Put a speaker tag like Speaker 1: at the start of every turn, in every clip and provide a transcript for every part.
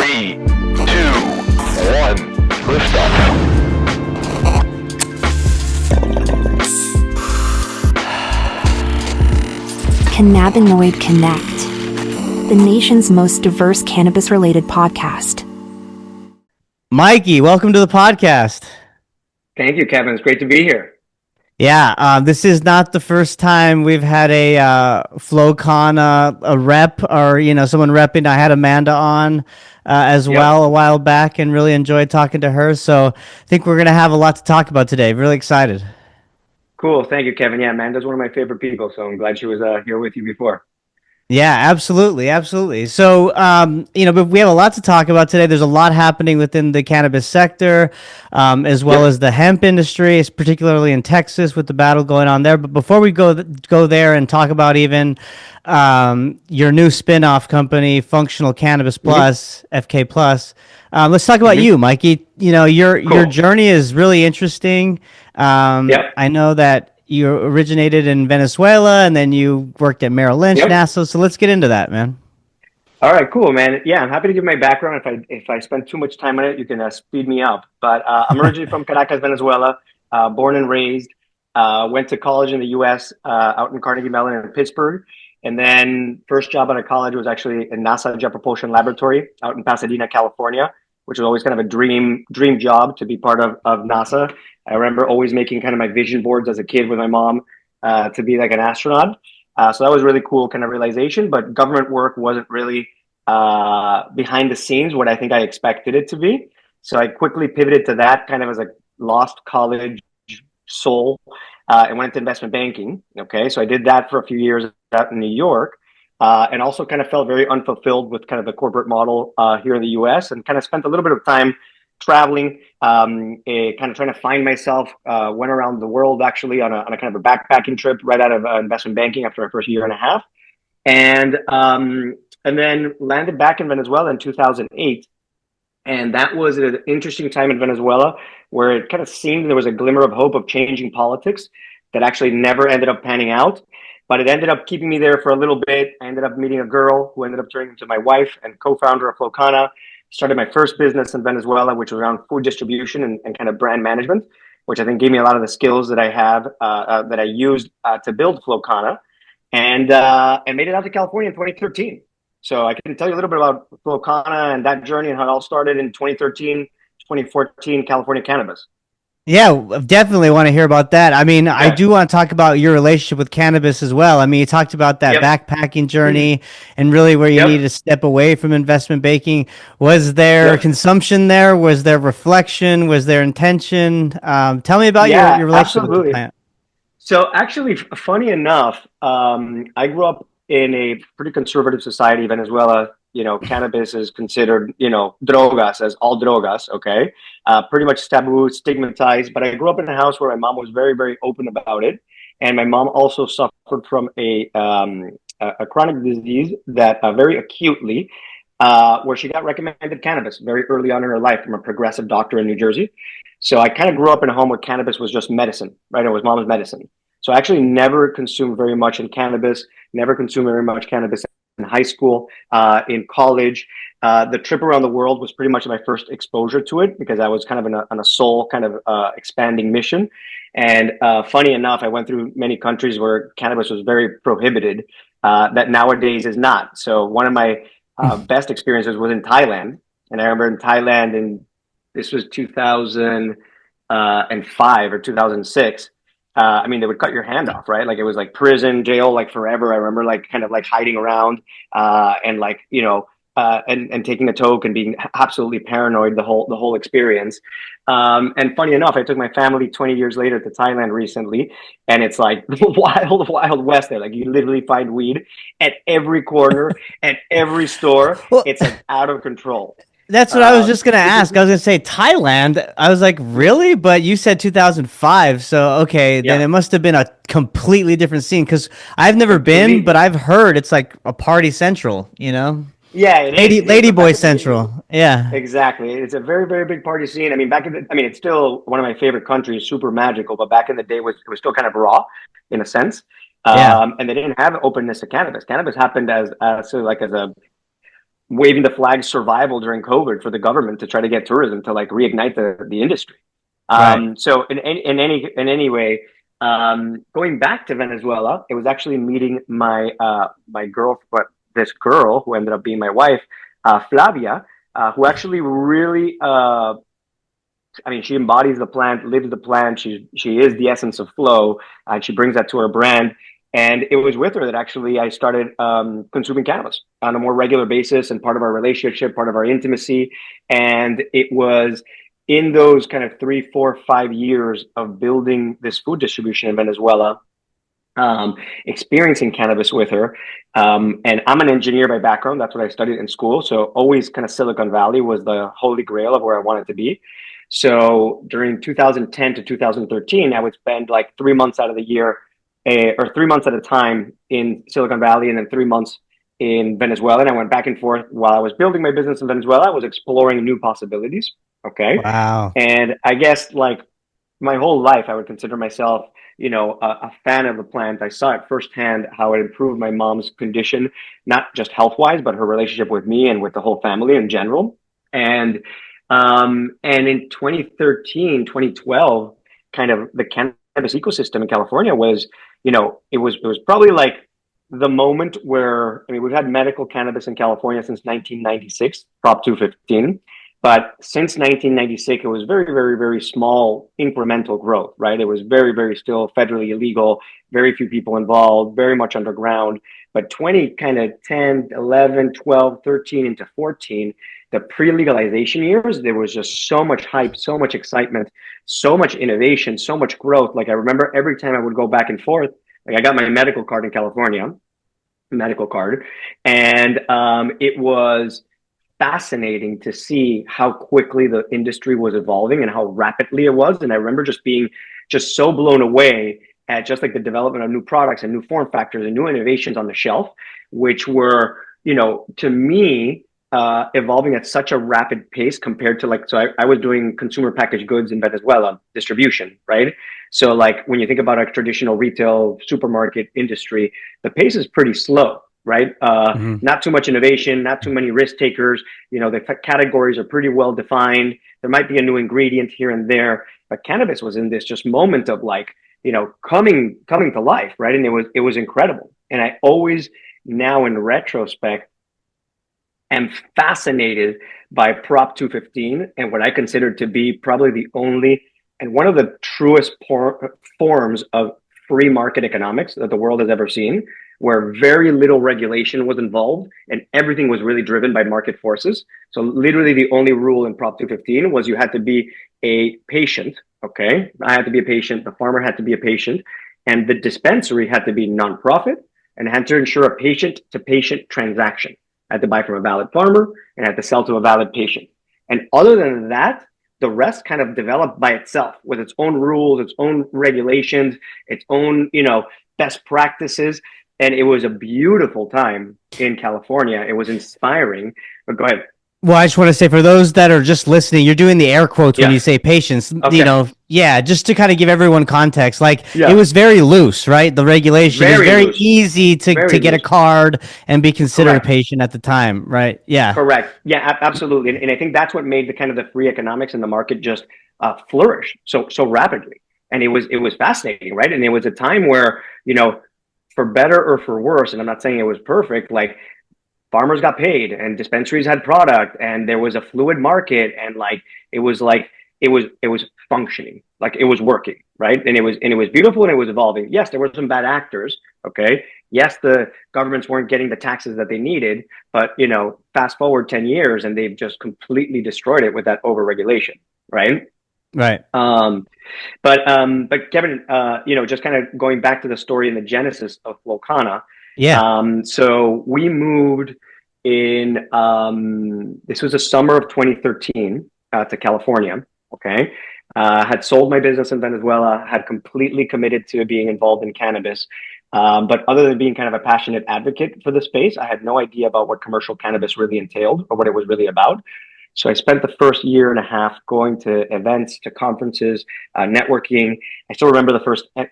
Speaker 1: Three, two, one, liftoff.
Speaker 2: Cannabinoid Connect, the nation's most diverse cannabis-related podcast.
Speaker 3: Mikey, welcome to the podcast.
Speaker 4: Thank you, Kevin. It's great to be here.
Speaker 3: Yeah, this is not the first time we've had a Flow Kana, a rep, or someone repping. I had Amanda on as well a while back, and really enjoyed talking to her. So I think we're gonna have a lot to talk about today. Really excited.
Speaker 4: Cool. Thank you, Kevin. Yeah, Amanda's one of my favorite people, so I'm glad she was here with you before.
Speaker 3: Yeah, absolutely. So, but we have a lot to talk about today. There's a lot happening within the cannabis sector, as well as the hemp industry, particularly in Texas with the battle going on there. But before we go there and talk about even your new spin-off company, Functional Cannabis Plus, FK Plus, let's talk about you, Mikey. Your journey is really interesting. I know that you originated in Venezuela, and then you worked at Merrill Lynch, NASA. So let's get into that, man.
Speaker 4: All right, cool, man. Yeah, I'm happy to give my background. If I spend too much time on it, you can speed me up. But I'm originally from Caracas, Venezuela, born and raised. Went to college in the U.S. Out in Carnegie Mellon in Pittsburgh, and then first job out of college was actually in NASA Jet Propulsion Laboratory out in Pasadena, California, which was always kind of a dream job to be part of NASA. I remember always making kind of my vision boards as a kid with my mom to be like an astronaut. So that was really cool kind of realization, but government work wasn't really behind the scenes what I think I expected it to be. So I quickly pivoted to that kind of as a lost college soul and went into investment banking. Okay, so I did that for a few years out in New York. And also kind of felt very unfulfilled with kind of the corporate model here in the US, and kind of spent a little bit of time traveling, kind of trying to find myself, went around the world actually on a kind of a backpacking trip right out of investment banking after my first year and a half. And then landed back in Venezuela in 2008. And that was an interesting time in Venezuela where it kind of seemed there was a glimmer of hope of changing politics that actually never ended up panning out. But it ended up keeping me there for a little bit. I ended up meeting a girl who ended up turning into my wife and co-founder of Flow Kana. Started my first business in Venezuela, which was around food distribution and kind of brand management, which I think gave me a lot of the skills that I have that I used to build Flow Kana, and made it out to California in 2013. So I can tell you a little bit about Flow Kana and that journey and how it all started in 2013, 2014, California Cannabis.
Speaker 3: Yeah, definitely want to hear about that. I mean, I do want to talk about your relationship with cannabis as well. I mean, you talked about that backpacking journey and really where you needed to step away from investment banking. Was there consumption there? Was there reflection? Was there intention? Tell me about your relationship with the plant.
Speaker 4: So actually, funny enough, I grew up in a pretty conservative society, Venezuela. Cannabis is considered, drogas, as all drogas, okay? Pretty much taboo, stigmatized. But I grew up in a house where my mom was very, very open about it. And my mom also suffered from a chronic disease that very acutely, where she got recommended cannabis very early on in her life from a progressive doctor in New Jersey. So I kind of grew up in a home where cannabis was just medicine, right? It was mom's medicine. So I actually never consumed very much in cannabis, never consumed very much cannabis in high school, in college. The trip around the world was pretty much my first exposure to it because I was kind of on a soul kind of expanding mission. And funny enough, I went through many countries where cannabis was very prohibited, that nowadays is not. So one of my best experiences was in Thailand. And I remember in Thailand, and this was 2005 or 2006. I mean, they would cut your hand off, right? Like it was like prison, jail, like forever. I remember like kind of like hiding around and like, and taking a toke and being absolutely paranoid the whole experience. And funny enough, I took my family 20 years later to Thailand recently, and it's like wild, wild west there. Like you literally find weed at every corner, at every store. It's like out of control.
Speaker 3: That's what I was just going to ask. I was going to say Thailand. I was like, really? But you said 2005. So, okay, then it must have been a completely different scene because I've never been, but I've heard it's like a party central,
Speaker 4: Yeah,
Speaker 3: Lady Boy Central. Yeah,
Speaker 4: exactly. It's a very, very big party scene. I mean, it's still one of my favorite countries, super magical, but back in the day it was still kind of raw in a sense. And they didn't have openness to cannabis. Cannabis happened as a waving the flag survival during COVID for the government to try to get tourism to like reignite the industry.
Speaker 3: Right.
Speaker 4: So in any way, going back to Venezuela, it was actually meeting my girl, but this girl who ended up being my wife, Flavia, who actually really, I mean, she embodies the plant, lives the plant. She is the essence of flow, and she brings that to her brand. And it was with her that actually I started consuming cannabis on a more regular basis, and part of our relationship, part of our intimacy. And it was in those kind of 3, 4, 5 years of building this food distribution in Venezuela, experiencing cannabis with her. And I'm an engineer by background. That's what I studied in school. So always kind of Silicon Valley was the holy grail of where I wanted to be. So during 2010 to 2013, I would spend like 3 months out of the year, or 3 months at a time in Silicon Valley, and then 3 months in Venezuela. And I went back and forth while I was building my business in Venezuela. I was exploring new possibilities. Okay.
Speaker 3: Wow.
Speaker 4: And I guess like my whole life, I would consider myself, a fan of the plant. I saw it firsthand how it improved my mom's condition, not just health wise, but her relationship with me and with the whole family in general. And in 2013, 2012, kind of the cannabis ecosystem in California was, it was probably like the moment where, I mean, we've had medical cannabis in California since 1996, Prop 215. But since 1996, it was very, very, very small incremental growth, right? It was very, very still federally illegal, very few people involved, very much underground. But 20 kind of 10, 11, 12, 13 into 14, the pre-legalization years, there was just so much hype, so much excitement, so much innovation, so much growth. Like I remember every time I would go back and forth, like I got my medical card in California, medical card, and it was fascinating to see how quickly the industry was evolving and how rapidly it was. And I remember just being just so blown away at just like the development of new products and new form factors and new innovations on the shelf, which were, to me, evolving at such a rapid pace compared to like, so I was doing consumer packaged goods in Venezuela distribution, right? So like when you think about a traditional retail supermarket industry, the pace is pretty slow, right? Not too much innovation, not too many risk takers. The categories are pretty well defined. There might be a new ingredient here and there, but cannabis was in this just moment of like, coming to life, right? And it was incredible. And I always now in retrospect am fascinated by Prop 215 and what I consider to be probably the only and one of the truest forms of free market economics that the world has ever seen, where very little regulation was involved and everything was really driven by market forces. So literally the only rule in Prop 215 was you had to be a patient. Okay. I had to be a patient. The farmer had to be a patient, and the dispensary had to be nonprofit and had to ensure a patient to patient transaction. I had to buy from a valid farmer and I had to sell to a valid patient. And other than that, the rest kind of developed by itself with its own rules, its own regulations, its own, best practices. And it was a beautiful time in California. It was inspiring. But go ahead.
Speaker 3: Well, I just want to say for those that are just listening, you're doing the air quotes when you say patience,
Speaker 4: Okay.
Speaker 3: just to kind of give everyone context. Like
Speaker 4: Yeah.
Speaker 3: it was very loose, right? The regulation is very
Speaker 4: loose.
Speaker 3: easy to get a
Speaker 4: loose.
Speaker 3: card and be considered
Speaker 4: Correct.
Speaker 3: a patient at the time, right? Yeah.
Speaker 4: Correct. Yeah, absolutely. And I think that's what made the kind of the free economics in the market just flourish so rapidly. And it was fascinating, right? And it was a time where, for better or for worse, and I'm not saying it was perfect, like farmers got paid and dispensaries had product and there was a fluid market, and it was functioning, like it was working, right? And it was beautiful and it was evolving. Yes, there were some bad actors. Okay. Yes, the governments weren't getting the taxes that they needed, but fast forward 10 years and they've just completely destroyed it with that overregulation, right?
Speaker 3: Right.
Speaker 4: But Kevin, just kind of going back to the story and the genesis of Flow Kana.
Speaker 3: Yeah.
Speaker 4: So we moved in, this was the summer of 2013 to California. Okay. Had sold my business in Venezuela, had completely committed to being involved in cannabis. But other than being kind of a passionate advocate for the space, I had no idea about what commercial cannabis really entailed or what it was really about. So I spent the first year and a half going to events, to conferences, networking. I still remember the first, I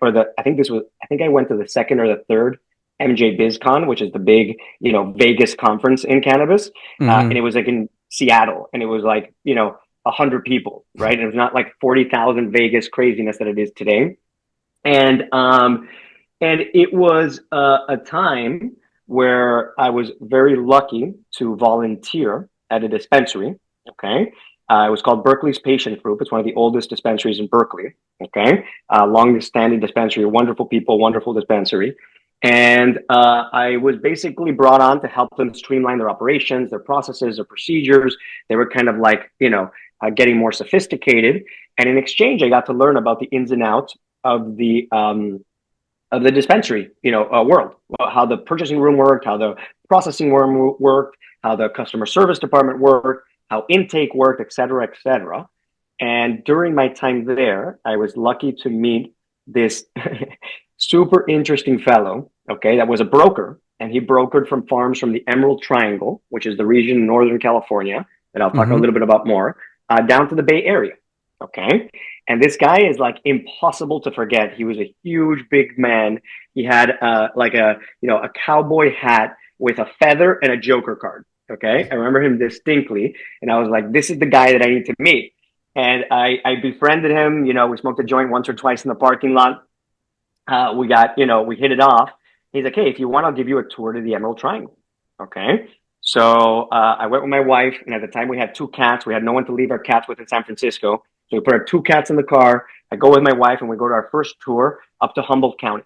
Speaker 4: think I went to the second or the third MJ BizCon, which is the big, Vegas conference in cannabis. And it was like in Seattle, and it was like, 100 people, right? And it was not like 40,000 Vegas craziness that it is today. And it was a time where I was very lucky to volunteer at a dispensary. Okay. It was called Berkeley's Patient Group. It's one of the oldest dispensaries in Berkeley. Okay. Longest standing dispensary, wonderful people, wonderful dispensary. And I was basically brought on to help them streamline their operations, their processes, their procedures. They were kind of like, getting more sophisticated. And in exchange, I got to learn about the ins and outs of the dispensary, world, how the purchasing room worked, how the processing room worked, how the customer service department worked, how intake worked, et cetera, et cetera. And during my time there, I was lucky to meet this super interesting fellow, okay, that was a broker, and he brokered from farms from the Emerald Triangle, which is the region in Northern California, that I'll talk a little bit about more, down to the Bay Area, okay? And this guy is like impossible to forget. He was a huge, big man. He had like a cowboy hat with a feather and a Joker card, okay? I remember him distinctly, and I was like, this is the guy that I need to meet. And I befriended him. We smoked a joint once or twice in the parking lot. We hit it off. He's like, hey, if you want, I'll give you a tour to the Emerald Triangle. Okay. So I went with my wife, and at the time we had 2 cats. We had no one to leave our cats with in San Francisco. So we put our 2 cats in the car. I go with my wife, and we go to our first tour up to Humboldt County.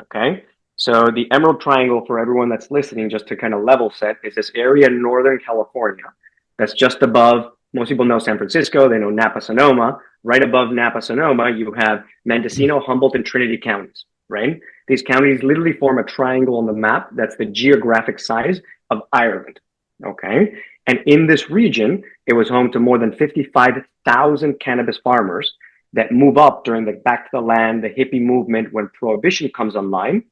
Speaker 4: Okay. So the Emerald Triangle, for everyone that's listening, just to kind of level set, is this area in Northern California that's just above. Most people know San Francisco. They know Napa, Sonoma. Right above Napa, Sonoma, you have Mendocino, Humboldt, and Trinity counties, right? These counties literally form a triangle on the map. That's the geographic size of Ireland, okay? And in this region, it was home to more than 55,000 cannabis farmers that move up during the back to the land, the hippie movement. When prohibition comes online,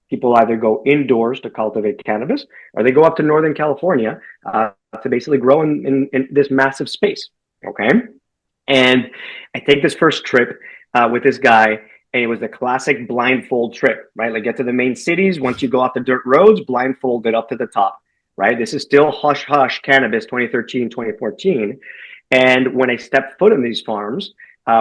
Speaker 4: people either go indoors to cultivate cannabis, or they go up to Northern California to basically grow in this massive space, okay? And I take this first trip with this guy, and it was the classic blindfold trip, right? Like, get to the main cities. Once you go off the dirt roads, blindfolded up to the top, right? This is still hush hush cannabis 2013, 2014. And when I stepped foot in these farms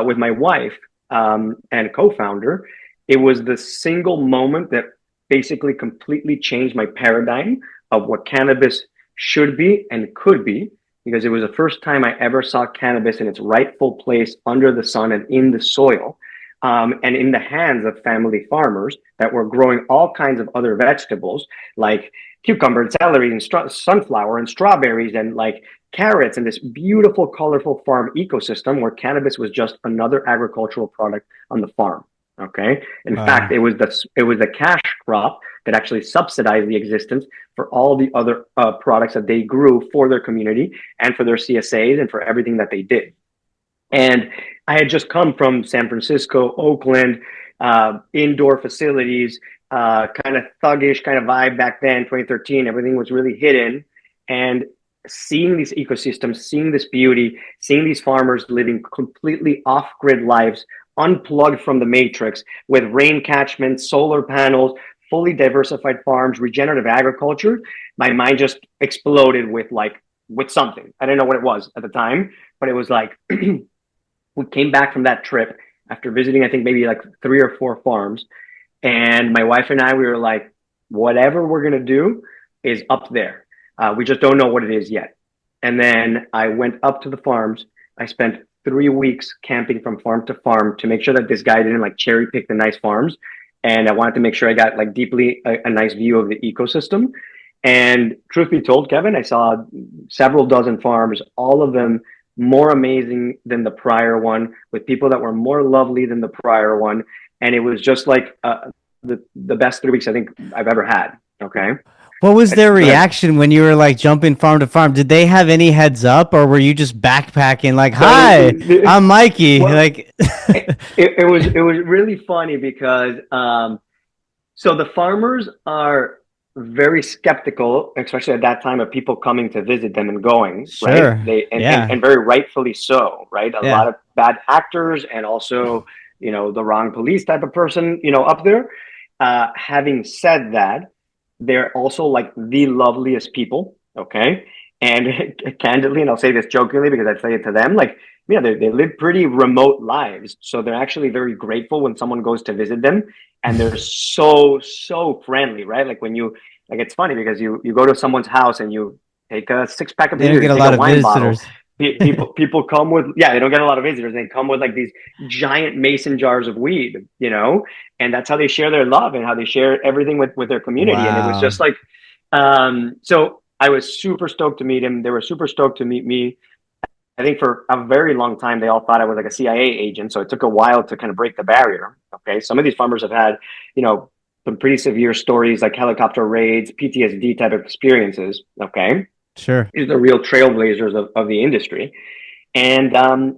Speaker 4: with my wife and co-founder, it was the single moment that basically completely changed my paradigm of what cannabis should be and could be, because it was the first time I ever saw cannabis in its rightful place under the sun and in the soil, and in the hands of family farmers that were growing all kinds of other vegetables like cucumber and celery and sunflower and strawberries and like carrots, and this beautiful, colorful farm ecosystem where cannabis was just another agricultural product on the farm. Okay. In fact, it was the cash crop that actually subsidized the existence for all the other products that they grew for their community and for their CSAs and for everything that they did. And I had just come from San Francisco, Oakland, indoor facilities, kind of thuggish kind of vibe back then, 2013. Everything was really hidden. And seeing these ecosystems, seeing this beauty, seeing these farmers living completely off-grid lives, unplugged from the matrix, with rain catchment, solar panels, fully diversified farms, regenerative agriculture, my mind just exploded with something. I didn't know what it was at the time, but it was like, we came back from that trip after visiting, I think maybe like 3 or 4 farms. And my wife and I, we were like, whatever we're going to do is up there. We just don't know what it is yet. And then I went up to the farms. I spent 3 weeks camping from farm to farm to make sure that this guy didn't like cherry pick the nice farms. And I wanted to make sure I got like deeply a nice view of the ecosystem. And truth be told, Kevin, I saw several dozen farms, all of them more amazing than the prior one, with people that were more lovely than the prior one. And it was just like the best 3 weeks I think I've ever had. Okay.
Speaker 3: What was their reaction when you were like jumping farm to farm? Did they have any heads up, or were you just backpacking like, hi, I'm Mikey?
Speaker 4: Well,
Speaker 3: like
Speaker 4: it was really funny because so the farmers are very skeptical, especially at that time, of people coming to visit them and going,
Speaker 3: sure.
Speaker 4: right? And very rightfully so, right? A lot of bad actors, and also, the wrong police type of person, up there. Having said that, they're also like the loveliest people. Okay. And candidly, and I'll say this jokingly because I say it to them, like, yeah, they live pretty remote lives. So they're actually very grateful when someone goes to visit them. And they're so friendly, right? Like when you, like, it's funny because you go to someone's house and you take a 6-pack of
Speaker 3: They don't
Speaker 4: beer, you
Speaker 3: get a
Speaker 4: take
Speaker 3: lot
Speaker 4: a
Speaker 3: of
Speaker 4: wine bottle.
Speaker 3: visitors.
Speaker 4: People come with, yeah, they don't get a lot of visitors. They come with like these giant mason jars of weed, you know, and that's how they share their love and how they share everything with their community. And it was
Speaker 3: Wow.
Speaker 4: just like, so I was super stoked to meet him. They were super stoked to meet me. I think for a very long time, they all thought I was like a CIA agent. So it took a while to kind of break the barrier. Okay. Some of these farmers have had, you know, some pretty severe stories like helicopter raids, PTSD type of experiences. Okay.
Speaker 3: Sure.
Speaker 4: These are the real trailblazers of the industry. And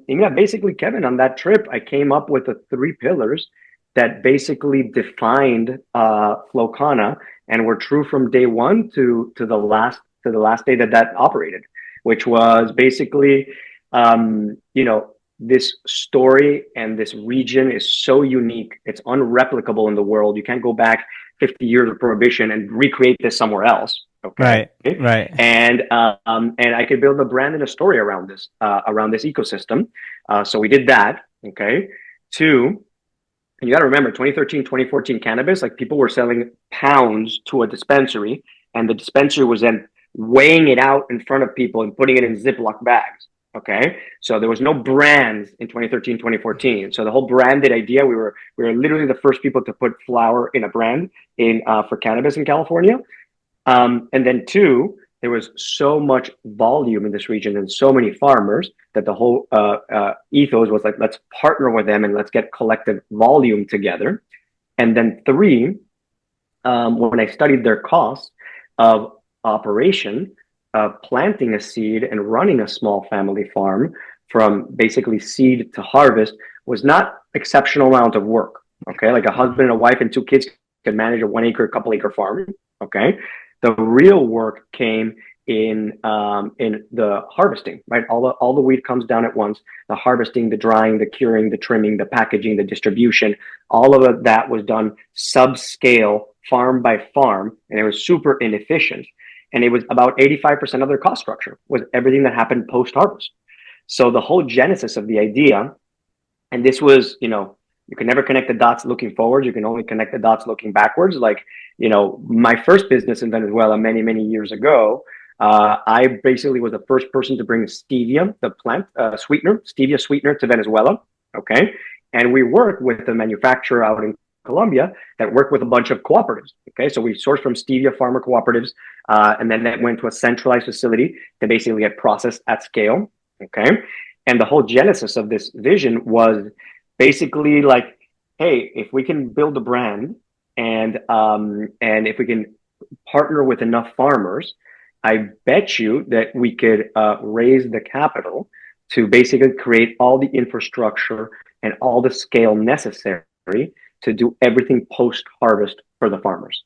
Speaker 4: yeah, basically, Kevin, on that trip, I came up with the 3 pillars that basically defined Flow Kana and were true from day one to the last day that operated, which was basically, you know, this story and this region is so unique. It's unreplicable in the world. You can't go back 50 years of prohibition and recreate this somewhere else. Okay.
Speaker 3: Right. Right.
Speaker 4: And I could build a brand and a story around this ecosystem. So we did that. Okay. Two, and you got to remember 2013, 2014 cannabis, like people were selling pounds to a dispensary, and the dispensary was then weighing it out in front of people and putting it in Ziploc bags. Okay. So there was no brands in 2013, 2014. So the whole branded idea, we were literally the first people to put flower in a brand for cannabis in California. And then two, there was so much volume in this region and so many farmers that the whole ethos was like, let's partner with them and let's get collective volume together. And then three, when I studied their costs of operation, planting a seed and running a small family farm from basically seed to harvest was not exceptional amount of work. Okay, like a husband and a wife and 2 kids could manage a 1 acre, couple acre farm. Okay, the real work came in the harvesting, right? All the weed comes down at once. The harvesting, the drying, the curing, the trimming, the packaging, the distribution, all of that was done subscale, farm by farm, and it was super inefficient. And it was about 85% of their cost structure was everything that happened post harvest. So the whole genesis of the idea, and this was, you know, you can never connect the dots looking forward. You can only connect the dots looking backwards. Like, you know, my first business in Venezuela many years ago, I basically was the first person to bring stevia, the plant stevia sweetener to Venezuela. Okay. And we worked with a manufacturer out in Colombia that worked with a bunch of cooperatives. Okay. So we sourced from stevia farmer cooperatives, and then that went to a centralized facility to basically get processed at scale. Okay. And the whole genesis of this vision was basically like, hey, if we can build a brand and if we can partner with enough farmers, I bet you that we could raise the capital to basically create all the infrastructure and all the scale necessary to do everything post harvest for the farmers.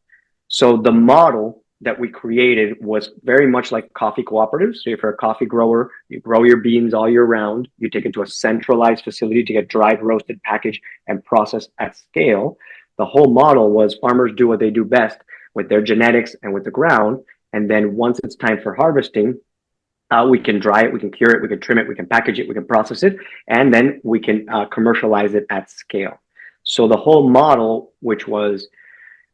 Speaker 4: So the model that we created was very much like coffee cooperatives. So if you're a coffee grower, you grow your beans all year round, you take it to a centralized facility to get dried, roasted, packaged, and processed at scale. The whole model was farmers do what they do best with their genetics and with the ground. And then once it's time for harvesting, we can dry it, we can cure it, we can trim it, we can package it, we can process it, and then we can commercialize it at scale. So the whole model, which was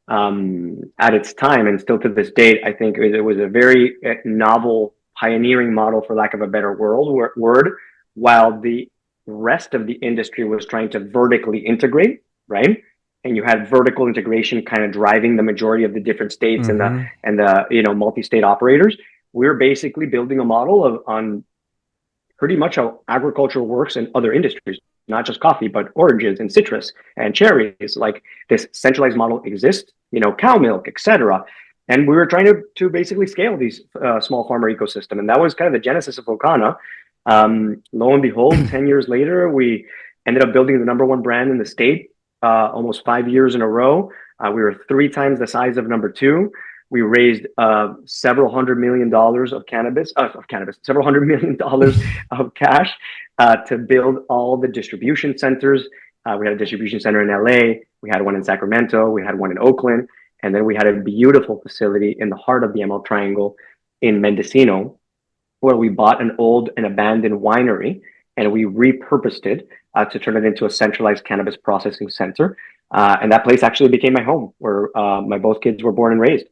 Speaker 4: at its time and still to this date, I think it was a very novel, pioneering model, for lack of a better word, while the rest of the industry was trying to vertically integrate, right? And you had vertical integration kind of driving the majority of the different states and the you know, multi-state operators. We're basically building a model on pretty much how agriculture works in other industries, not just coffee, but oranges and citrus and cherries. Like, this centralized model exists, you know, cow milk, etc. And we were trying to basically scale these small farmer ecosystem. And that was kind of the genesis of Flow Kana. Lo and behold, 10 years later, we ended up building the number one brand in the state, almost 5 years in a row. We were 3 times the size of number two. We raised several $100 million of cannabis, several $100 million of cash to build all the distribution centers. We had a distribution center in LA. We had one in Sacramento. We had one in Oakland. And then we had a beautiful facility in the heart of the Emerald Triangle in Mendocino, where we bought an old and abandoned winery and we repurposed it to turn it into a centralized cannabis processing center. And that place actually became my home, where my both kids were born and raised.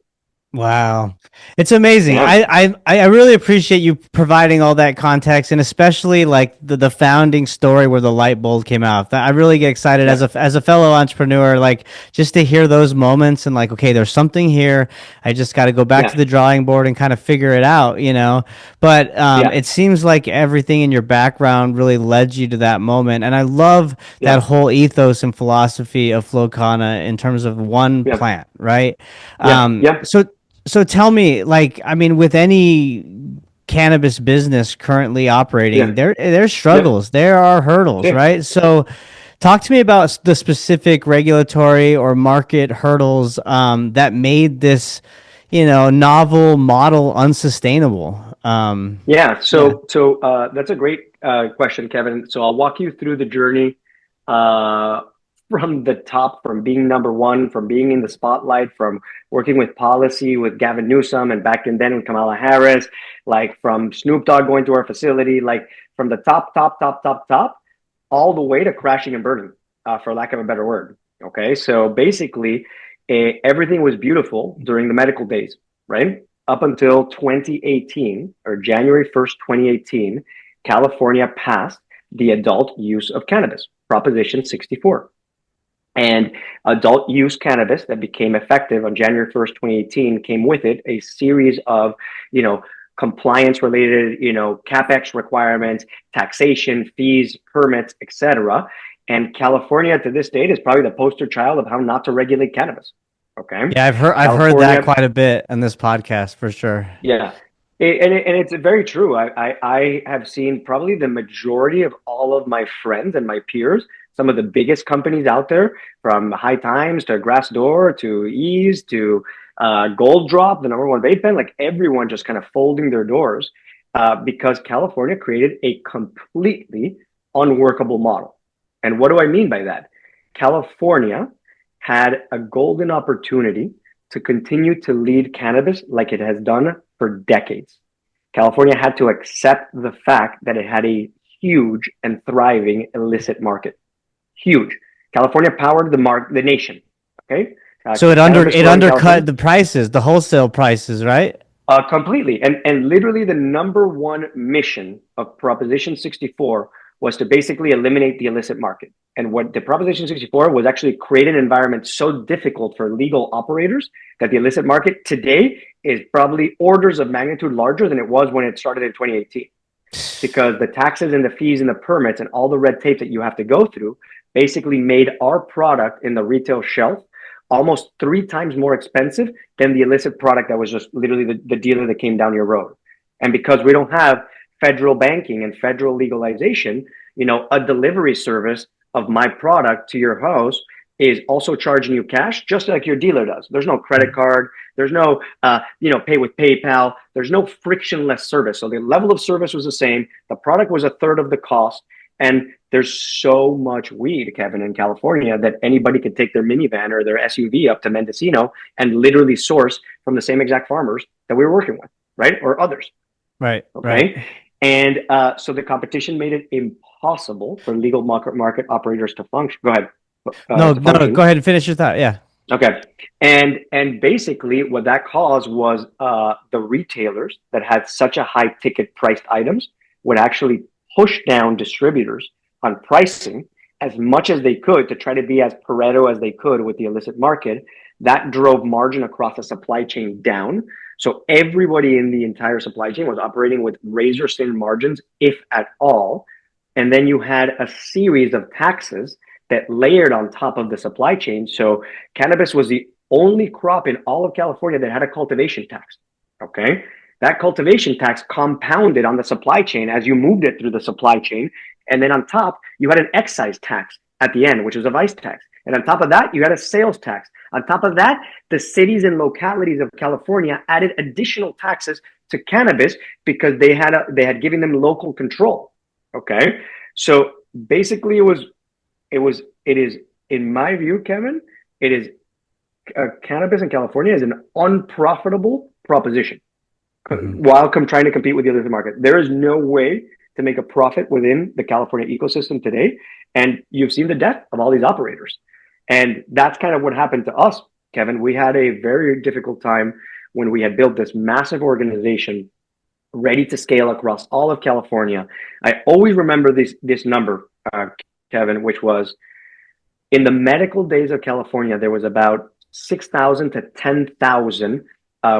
Speaker 3: Wow. It's amazing.
Speaker 4: Yeah,
Speaker 3: I really appreciate you providing all that context, and especially like the founding story where the light bulb came out. I really get excited
Speaker 4: yeah,
Speaker 3: as a fellow entrepreneur, like just to hear those moments and like, okay, there's something here. I just got to go back to
Speaker 4: yeah,
Speaker 3: the drawing board and kind of figure it out, you know? But
Speaker 4: yeah,
Speaker 3: it seems like everything in your background really led you to that moment. And I love that
Speaker 4: yeah,
Speaker 3: whole ethos and philosophy of Flow Kana in terms of one
Speaker 4: yeah,
Speaker 3: plant, right?
Speaker 4: yeah, yeah,
Speaker 3: So tell me, like, I mean, with any cannabis business currently operating,
Speaker 4: yeah,
Speaker 3: there's
Speaker 4: yeah,
Speaker 3: struggles, there are hurdles,
Speaker 4: yeah.
Speaker 3: right? So talk to me about the specific regulatory or market hurdles that made this, novel model unsustainable.
Speaker 4: Yeah,
Speaker 3: Yeah.
Speaker 4: so that's a great question, Kevin. So I'll walk you through the journey uh, from the top, from being number one, from being in the spotlight, from working with policy with Gavin Newsom, and back in then with Kamala Harris, like from Snoop Dogg going to our facility, like from the top, all the way to crashing and burning, for lack of a better word. Okay, so basically, everything was beautiful during the medical days, right? Up until 2018 or January 1st, 2018, California passed the adult use of cannabis, Proposition 64. And adult use cannabis that became effective on January 1st, 2018 came with it a series of, you know, compliance related, capex requirements, taxation, fees, permits, etc. And California to this date is probably the poster child of how not to regulate cannabis. Okay.
Speaker 3: Yeah, I've heard that
Speaker 4: California,
Speaker 3: quite a bit on this podcast for sure.
Speaker 4: yeah. And it's very true. I have seen probably the majority of all of my friends and my peers, some of the biggest companies out there, from High Times to Grassdoor to Ease to Gold Drop, the number one vape pen, like everyone just kind of folding their doors because California created a completely unworkable model. And what do I mean by that? California had a golden opportunity to continue to lead cannabis like it has done for decades. California had to accept the fact that it had a huge and thriving illicit market. Huge. California powered the nation. Okay,
Speaker 3: So
Speaker 4: cannabis
Speaker 3: it
Speaker 4: growing in California.
Speaker 3: undercut the prices, the wholesale prices, right?
Speaker 4: Completely. And literally the number one mission of Proposition 64 was to basically eliminate the illicit market. And what the Proposition 64 was actually create an environment so difficult for legal operators that the illicit market today is probably orders of magnitude larger than it was when it started in 2018. Because the taxes and the fees and the permits and all the red tape that you have to go through basically made our product in the retail shelf almost 3 times more expensive than the illicit product that was just literally the dealer that came down your road. And because we don't have federal banking and federal legalization, a delivery service of my product to your house is also charging you cash, just like your dealer does. There's no credit card. There's no, pay with PayPal. There's no frictionless service. So the level of service was the same. The product was a third of the cost. And there's so much weed, Kevin, in California that anybody could take their minivan or their SUV up to Mendocino and literally source from the same exact farmers that we were working with, right? Or others.
Speaker 3: Right, right.
Speaker 4: Okay. And so the competition made it impossible for legal market operators to function. Go ahead.
Speaker 3: No,
Speaker 4: To
Speaker 3: no, go
Speaker 4: function.
Speaker 3: ahead and finish your thought. Yeah.
Speaker 4: Okay. And basically what that caused was the retailers that had such a high ticket priced items would actually push down distributors on pricing as much as they could to try to be as Pareto as they could with the illicit market. That drove margin across the supply chain down. So everybody in the entire supply chain was operating with razor thin margins, if at all. And then you had a series of taxes that layered on top of the supply chain. So cannabis was the only crop in all of California that had a cultivation tax. Okay. That cultivation tax compounded on the supply chain as you moved it through the supply chain. And then on top, you had an excise tax at the end, which was a vice tax. And on top of that, you had a sales tax. On top of that, the cities and localities of California added additional taxes to cannabis because they had given them local control. Okay. So basically it is, in my view, Kevin, it is cannabis in California is an unprofitable proposition
Speaker 3: Hmm.
Speaker 4: while trying to compete with the other market. There is no way to make a profit within the California ecosystem today. And you've seen the death of all these operators. And that's kind of what happened to us, Kevin. We had a very difficult time when we had built this massive organization ready to scale across all of California. I always remember this number, Kevin, which was in the medical days of California, there was about 6,000 to 10,000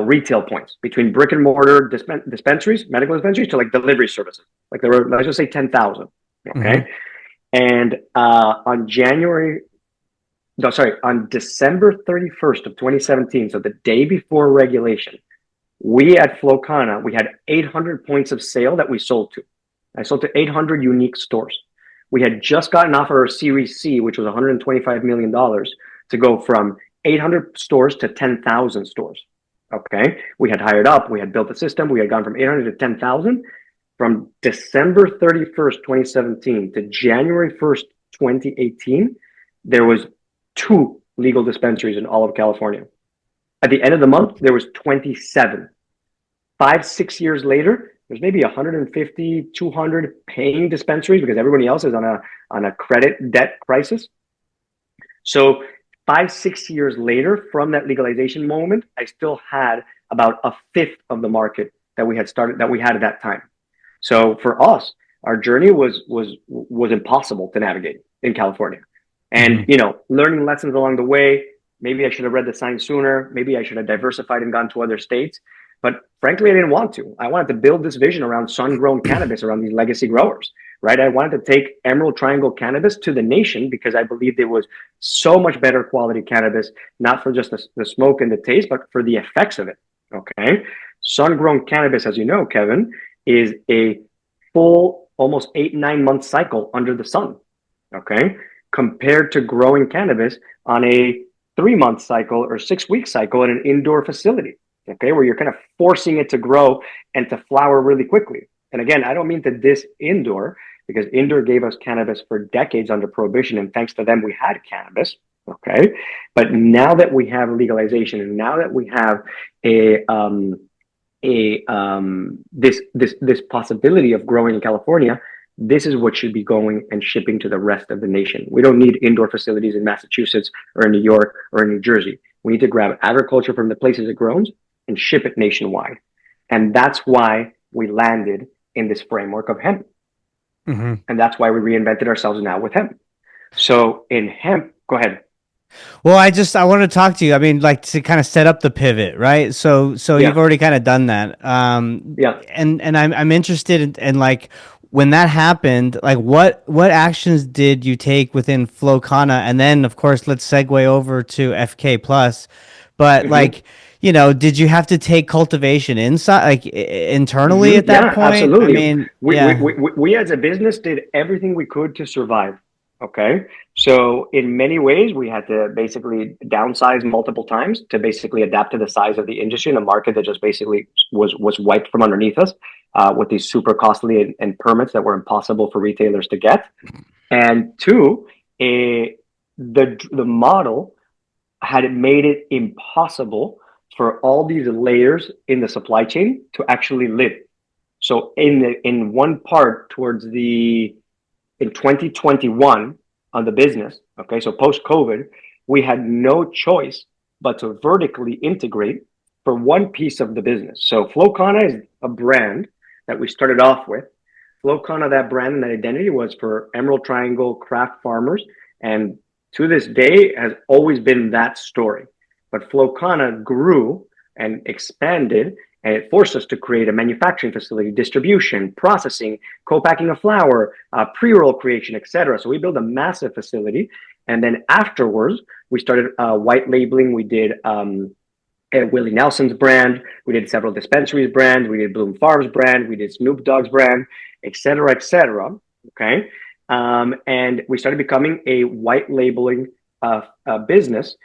Speaker 4: retail points between brick and mortar dispensaries, medical dispensaries, to like delivery services. Like there were, let's just say 10,000.
Speaker 3: Hmm.
Speaker 4: Okay. And on December 31st of 2017, so the day before regulation, we at Flow Kana, we had 800 points of sale that we sold to. I sold to 800 unique stores. We had just gotten off our Series C, which was $125 million, to go from 800 stores to 10,000 stores. Okay. We had hired up, we had built a system, we had gone from 800 to 10,000. From December 31st, 2017 to January 1st, 2018, there was 2 legal dispensaries in all of California. At the end of the month, there was 27. 5-6 years later, there's maybe 150, 200 paying dispensaries because everybody else is on a credit debt crisis. So 5-6 years later from that legalization moment, I still had about a fifth of the market that we had at that time. So for us, our journey was impossible to navigate in California. And, learning lessons along the way. Maybe I should have read the signs sooner. Maybe I should have diversified and gone to other states. But frankly, I didn't want to. I wanted to build this vision around sun-grown cannabis, around these legacy growers, right? I wanted to take Emerald Triangle cannabis to the nation because I believed it was so much better quality cannabis, not for just the smoke and the taste, but for the effects of it, okay? Sun-grown cannabis, as you know, Kevin, is a full, almost 8-9 month cycle under the sun, okay? Compared to growing cannabis on a 3-month cycle or 6-week cycle in an indoor facility, okay, where you're kind of forcing it to grow and to flower really quickly. And again, I don't mean to diss indoor because indoor gave us cannabis for decades under prohibition, and thanks to them, we had cannabis, okay? But now that we have legalization, and now that we have this possibility of growing in California, this is what should be going and shipping to the rest of the nation. We don't need indoor facilities in Massachusetts or in New York or in New Jersey. We need to grab agriculture from the places it grows and ship it nationwide. And that's why we landed in this framework of hemp.
Speaker 3: Hmm.
Speaker 4: And that's why we reinvented ourselves now with hemp. So in hemp, go ahead.
Speaker 3: Well, I want to talk to you. I mean, like to kind of set up the pivot, right? So you've
Speaker 4: Yeah.
Speaker 3: already kind of done that.
Speaker 4: Yeah.
Speaker 3: And I'm interested in like when that happened, like what actions did you take within Flow Kana? And then of course, let's segue over to FK Plus. But
Speaker 4: Mm-hmm.
Speaker 3: like, did you have to take cultivation inside, like internally
Speaker 4: Mm-hmm.
Speaker 3: at that
Speaker 4: Yeah,
Speaker 3: point? I
Speaker 4: absolutely.
Speaker 3: mean,
Speaker 4: We, we,
Speaker 3: yeah.
Speaker 4: we, we as a business did everything we could to survive. Okay. So in many ways, we had to basically downsize multiple times to basically adapt to the size of the industry and the market that just basically was wiped from underneath us with these super costly and permits that were impossible for retailers to get. And two, the model had made it impossible for all these layers in the supply chain to actually live. So in one part towards in 2021 on the business, okay, so post COVID, we had no choice but to vertically integrate for one piece of the business. So Flow Kana is a brand that we started off with. Flow Kana, that brand and that identity was for Emerald Triangle craft farmers, and to this day has always been that story. But Flow Kana grew and expanded, and it forced us to create a manufacturing facility, distribution, processing, co-packing of flour, pre-roll creation, etc. So we built a massive facility, and then afterwards we started white labeling. We did Willie Nelson's brand, we did several dispensaries brands, we did Bloom Farms brand, we did Snoop Dogg's brand, etc., etc. Okay, and we started becoming a white labeling business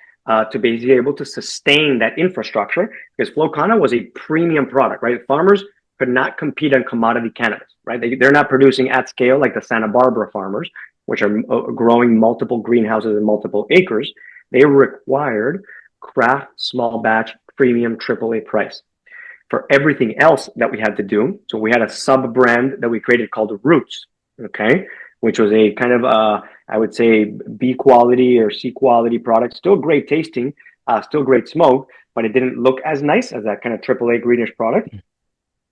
Speaker 4: to be able to sustain that infrastructure, because Flow Kana was a premium product, right? Farmers could not compete on commodity cannabis, right? They're not producing at scale like the Santa Barbara farmers, which are growing multiple greenhouses and multiple acres. They required craft, small batch, premium, AAA price. For everything else that we had to do, so we had a sub brand that we created called Roots, okay, which was a kind of I would say B quality or C quality product, still great tasting, still great smoke, but it didn't look as nice as that kind of AAA greenish product.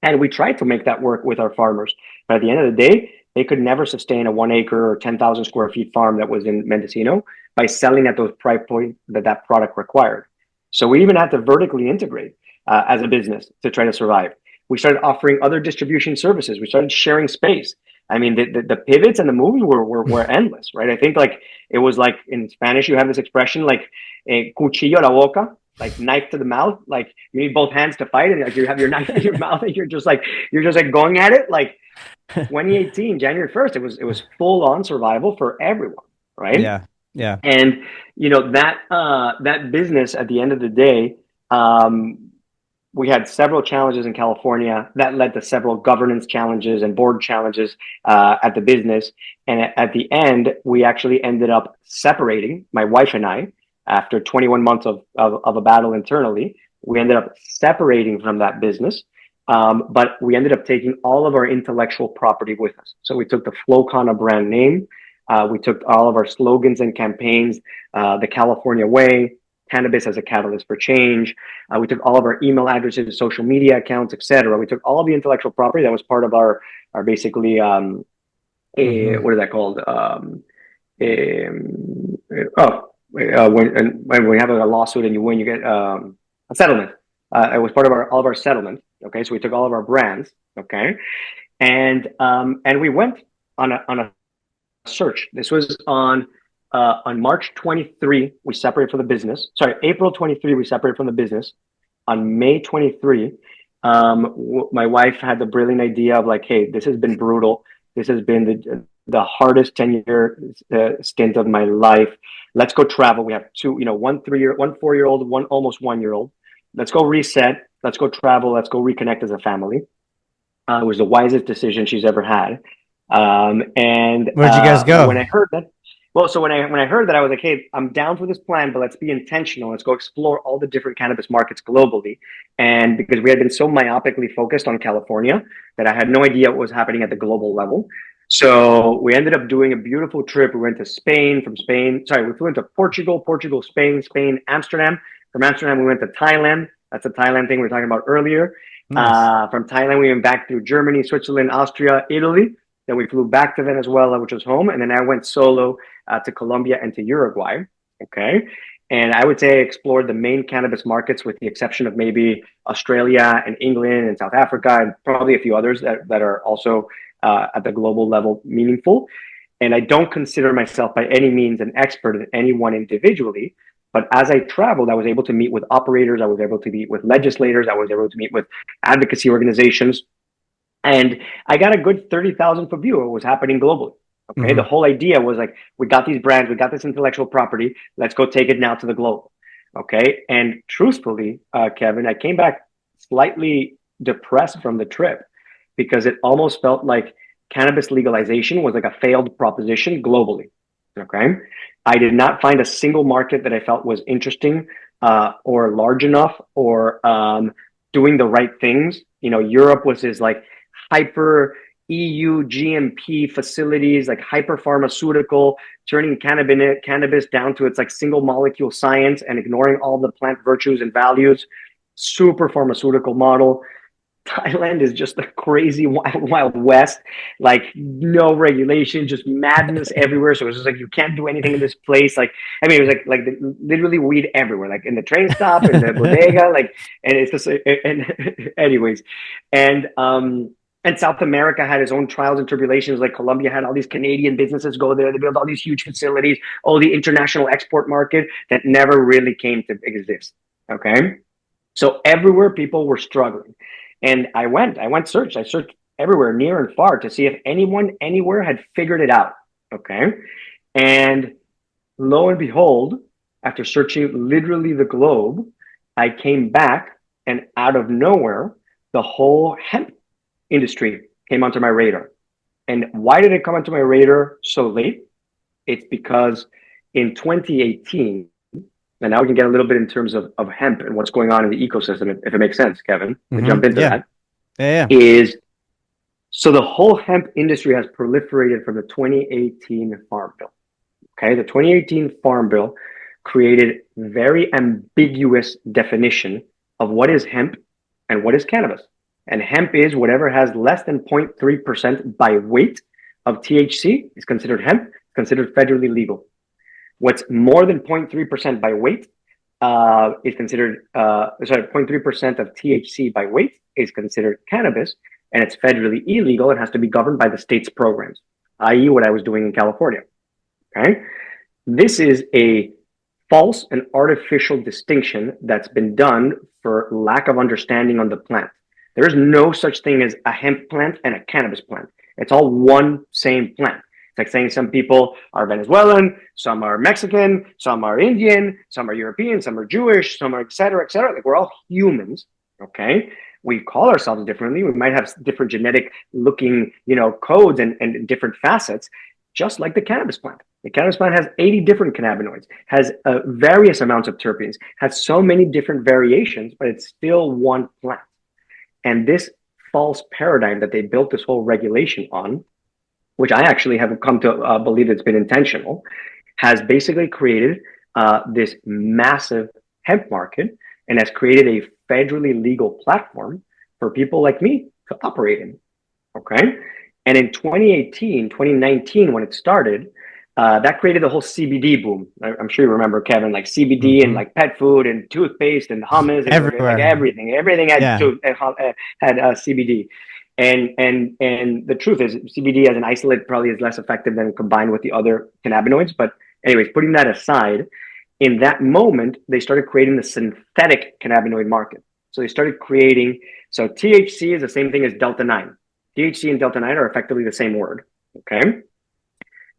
Speaker 4: And we tried to make that work with our farmers, but at the end of the day, they could never sustain a 1 acre or 10,000 square feet farm that was in Mendocino by selling at those price points that that product required. So we even had to vertically integrate as a business to try to survive. We started offering other distribution services. We started sharing space. I mean, the pivots and the moves were endless, right? I think like it was like in Spanish, you have this expression like cuchillo a la boca, like knife to the mouth. Like you need both hands to fight, and like you have your knife in your mouth, and you're just like going at it. Like 2018, January 1st, it was full on survival for everyone, right?
Speaker 3: Yeah. Yeah.
Speaker 4: And you know that business at the end of the day, we had several challenges in California that led to several governance challenges and board challenges at the business. And at the end, we actually ended up separating, my wife and I, after 21 months of a battle internally. We ended up separating from that business. But we ended up taking all of our intellectual property with us. So we took the Flow Kana brand name. We took all of our slogans and campaigns, the California way, Cannabis as a catalyst for change. We took all of our email addresses, social media accounts, etc. We took all of the intellectual property that was part of our basically what is that called? When we have a lawsuit and you win, you get a settlement. It was part of all of our settlement. Okay, so we took all of our brands. Okay, and we went on a search. This was on March 23, we separated from the business. Sorry, April 23, we separated from the business. On May 23, my wife had the brilliant idea of like, hey, this has been brutal. This has been the hardest 10-year stint of my life. Let's go travel. We have two, one 4-year-old, one almost 1-year-old. Let's go reset. Let's go travel. Let's go reconnect as a family. It was the wisest decision she's ever had. And
Speaker 3: where'd you guys go?
Speaker 4: When I heard that, well, so when I heard that, I was like, hey, I'm down for this plan, but let's be intentional. Let's go explore all the different cannabis markets globally. And because we had been so myopically focused on California that I had no idea what was happening at the global level. So we ended up doing a beautiful trip. We went to Spain. We flew into Portugal, Spain, Amsterdam. From Amsterdam, we went to Thailand. That's the Thailand thing we were talking about earlier. Nice. From Thailand, we went back through Germany, Switzerland, Austria, Italy. Then we flew back to Venezuela, which was home. And then I went solo to Colombia and to Uruguay. Okay. And I would say I explored the main cannabis markets with the exception of maybe Australia and England and South Africa and probably a few others that are also at the global level meaningful. And I don't consider myself by any means an expert in any one individually. But as I traveled, I was able to meet with operators. I was able to meet with legislators. I was able to meet with advocacy organizations. And I got a good 30,000 foot view of what was happening globally. Okay. The whole idea was like, we got these brands, we got this intellectual property. Let's go take it now to the global. Okay. And truthfully, Kevin, I came back slightly depressed from the trip because it almost felt like cannabis legalization was like a failed proposition globally. Okay. I did not find a single market that I felt was interesting or large enough or doing the right things. Europe was this like hyper EU GMP facilities, like hyper pharmaceutical, turning cannabis down to its like single molecule science and ignoring all the plant virtues and values. Super pharmaceutical model. Thailand is just a crazy wild west, like no regulation, just madness everywhere. So it was just like you can't do anything in this place. Like I mean, it was like literally weed everywhere, like in the train stop, in the bodega, like, and it's just and anyways, and South America had its own trials and tribulations. Like Colombia had all these Canadian businesses go there. They built all these huge facilities, all the international export market that never really came to exist. Okay, so everywhere people were struggling. And I searched everywhere, near and far, to see if anyone anywhere had figured it out. Okay. And lo and behold, after searching literally the globe, I came back and out of nowhere, the whole hemp industry came onto my radar. And why did it come onto my radar so late? It's because in 2018, and now we can get a little bit in terms of hemp and what's going on in the ecosystem, if it makes sense, Kevin, to jump into
Speaker 3: Yeah.
Speaker 4: that,
Speaker 3: Yeah.
Speaker 4: is so the whole hemp industry has proliferated from the 2018 Farm Bill. Okay, the 2018 Farm Bill created very ambiguous definition of what is hemp and what is cannabis. And hemp is whatever has less than 0.3% by weight of THC is considered hemp, considered federally legal. What's more than 0.3% by weight is considered, 0.3% of THC by weight is considered cannabis, and it's federally illegal and has to be governed by the state's programs, i.e., what I was doing in California. Okay. This is a false and artificial distinction that's been done for lack of understanding on the plant. There is no such thing as a hemp plant and a cannabis plant. It's all one same plant. It's like saying some people are Venezuelan, some are Mexican, some are Indian, some are European, some are Jewish, some are et cetera, et cetera. Like we're all humans, okay? We call ourselves differently. We might have different genetic looking, codes and different facets, just like the cannabis plant. The cannabis plant has 80 different cannabinoids, has various amounts of terpenes, has so many different variations, but it's still one plant. And this false paradigm that they built this whole regulation on, which I actually have come to believe it's been intentional, has basically created this massive hemp market and has created a federally legal platform for people like me to operate in. Okay. And in 2018, 2019, when it started, that created the whole CBD boom. I'm sure you remember, Kevin, like CBD and like pet food and toothpaste and hummus and
Speaker 3: Everywhere.
Speaker 4: like everything had had CBD. And the truth is, CBD as an isolate probably is less effective than combined with the other cannabinoids. But anyways, putting that aside, in that moment, they started creating the synthetic cannabinoid market. So they started creating. So THC is the same thing as Delta 9. THC and Delta 9 are effectively the same word. Okay.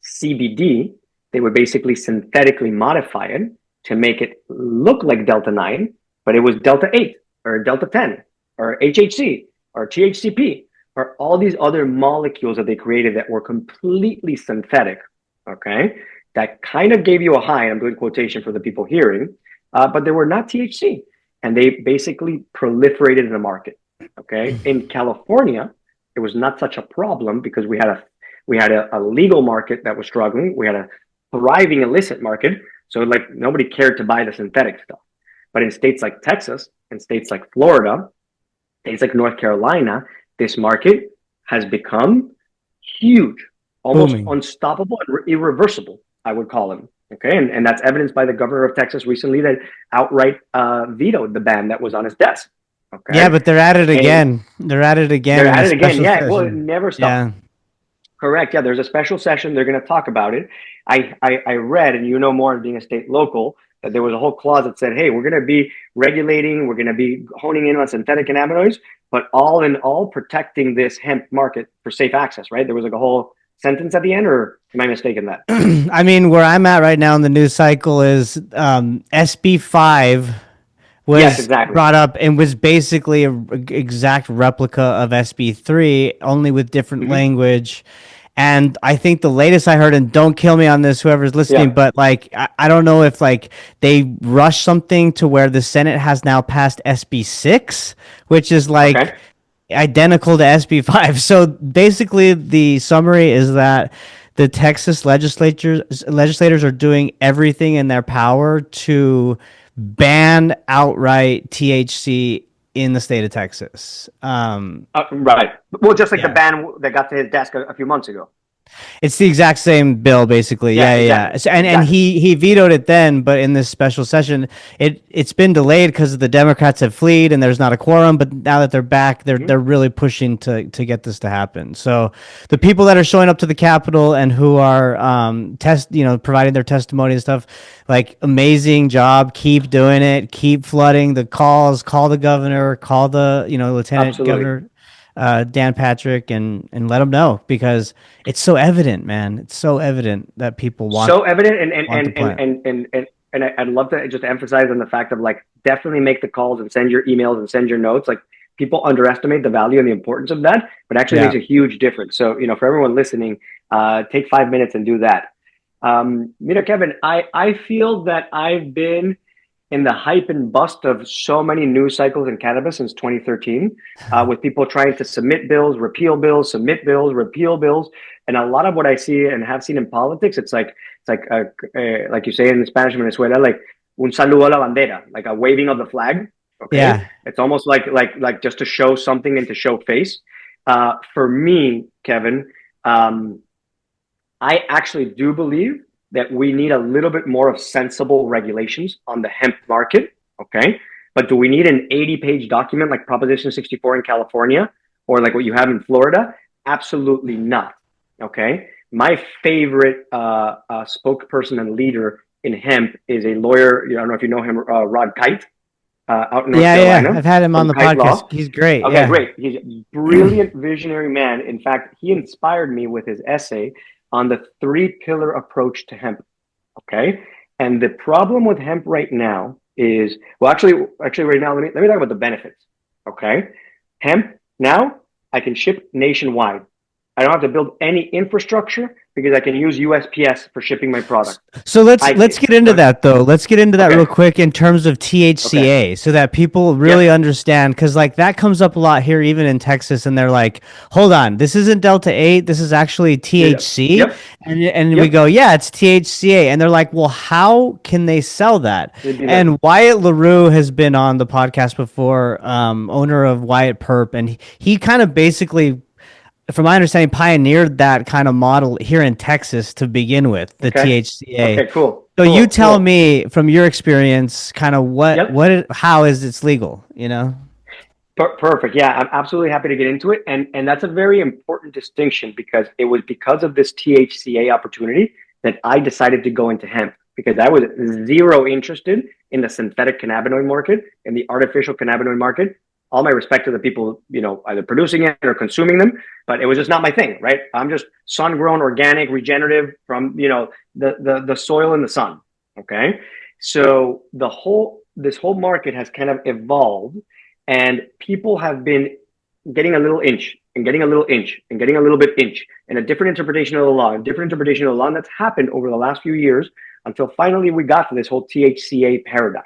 Speaker 4: CBD, they would basically synthetically modify it to make it look like Delta 9, but it was Delta 8 or Delta 10 or HHC or THCP or all these other molecules that they created that were completely synthetic, okay? That kind of gave you a high, I'm doing quotation for the people hearing, but they were not THC. And they basically proliferated in the market, okay? In California, it was not such a problem because we had a legal market that was struggling. We had a thriving illicit market. So like nobody cared to buy the synthetic stuff. But in states like Texas and states like Florida, states like North Carolina, this market has become huge, almost
Speaker 3: Booming.
Speaker 4: unstoppable and irreversible, I would call them. Okay. And that's evidenced by the governor of Texas recently that outright vetoed the ban that was on his desk. Okay.
Speaker 3: Yeah, but they're at it again. They're at it again.
Speaker 4: They're
Speaker 3: in a
Speaker 4: at it again.
Speaker 3: special
Speaker 4: Yeah.
Speaker 3: session.
Speaker 4: Well, it never stops.
Speaker 3: Yeah.
Speaker 4: Correct. Yeah, there's a special session. They're going to talk about it. I read, and you know more being a state local, that there was a whole clause that said, hey, we're going to be regulating, we're going to be honing in on synthetic cannabinoids, but all in all, protecting this hemp market for safe access, right? There was like a whole sentence at the end, or am I mistaken that?
Speaker 3: I mean, where I'm at right now in the news cycle is SB5 was
Speaker 4: Yes, exactly.
Speaker 3: brought up and was basically an exact replica of SB3, only with different language. And I think the latest I heard, and don't kill me on this, whoever's listening,
Speaker 4: Yeah.
Speaker 3: but like, I don't know if like they rushed something to where the Senate has now passed SB6, which is like
Speaker 4: Okay.
Speaker 3: identical to SB5. So basically, the summary is that the Texas legislators are doing everything in their power to ban outright THC in the state of Texas.
Speaker 4: Right. Well, just like
Speaker 3: Yeah.
Speaker 4: the ban that got to his desk a few months ago.
Speaker 3: It's the exact same bill, basically.
Speaker 4: Yeah,
Speaker 3: Yeah.
Speaker 4: exactly.
Speaker 3: So, and
Speaker 4: Exactly.
Speaker 3: he vetoed it then, but in this special session, it's been delayed because the Democrats have fled and there's not a quorum. But now that they're back, they're really pushing to get this to happen. So the people that are showing up to the Capitol and who are providing their testimony and stuff, like amazing job. Keep doing it. Keep flooding the calls. Call the governor. Call the Lieutenant
Speaker 4: Absolutely.
Speaker 3: Governor. Dan Patrick and let them know, because it's so evident, man. It's so evident that people want
Speaker 4: so evident
Speaker 3: want the plant.
Speaker 4: and I'd love to just emphasize on the fact of like definitely make the calls and send your emails and send your notes. Like people underestimate the value and the importance of that, but actually makes a huge difference. So for everyone listening, take 5 minutes and do that. Kevin, I feel that I've been in the hype and bust of so many news cycles in cannabis since 2013, with people trying to submit bills, repeal bills, submit bills, repeal bills, and a lot of what I see and have seen in politics, like you say in Spanish, Venezuela, like un saludo a la bandera, like a waving of the flag. Okay,
Speaker 3: Yeah.
Speaker 4: it's almost like just to show something and to show face. For me, Kevin, I actually do believe that we need a little bit more of sensible regulations on the hemp market. Okay. But do we need an 80-page document like Proposition 64 in California or like what you have in Florida? Absolutely not. Okay. My favorite spokesperson and leader in hemp is a lawyer. I don't know if you know him, Rod Kite, out in North Carolina.
Speaker 3: I've had him on the
Speaker 4: Kite
Speaker 3: podcast.
Speaker 4: Law.
Speaker 3: He's great.
Speaker 4: Okay, great. He's a brilliant visionary man. In fact, he inspired me with his essay on the 3-pillar approach to hemp. Okay. And the problem with hemp right now is, well, actually right now, let me talk about the benefits. Okay. Hemp now I can ship nationwide. I don't have to build any infrastructure because I can use USPS for shipping my product.
Speaker 3: So let's get into that though. Let's get into that real quick in terms of THCA so that people really understand, because like that comes up a lot here, even in Texas, and they're like, hold on, this isn't Delta 8, this is actually THC. And we go, yeah, it's THCA. And they're like, well, how can they sell that? And Wyatt LaRue has been on the podcast before, owner of Wyatt Perp, and he kind of basically, from my understanding, pioneered that kind of model here in Texas to begin with, the THCA.
Speaker 4: Okay, cool.
Speaker 3: So you tell me from your experience, kind of how is it's legal, you know?
Speaker 4: Perfect. Yeah, I'm absolutely happy to get into it. And that's a very important distinction because it was because of this THCA opportunity that I decided to go into hemp, because I was zero interested in the synthetic cannabinoid market and the artificial cannabinoid market. All my respect to the people, either producing it or consuming them, but it was just not my thing, right? I'm just sun-grown, organic, regenerative from, the soil and the sun. Okay. So this whole market has kind of evolved, and people have been getting a little inch and getting a little inch and getting a little bit inch, and a different interpretation of the law, and that's happened over the last few years until finally we got to this whole THCA paradigm.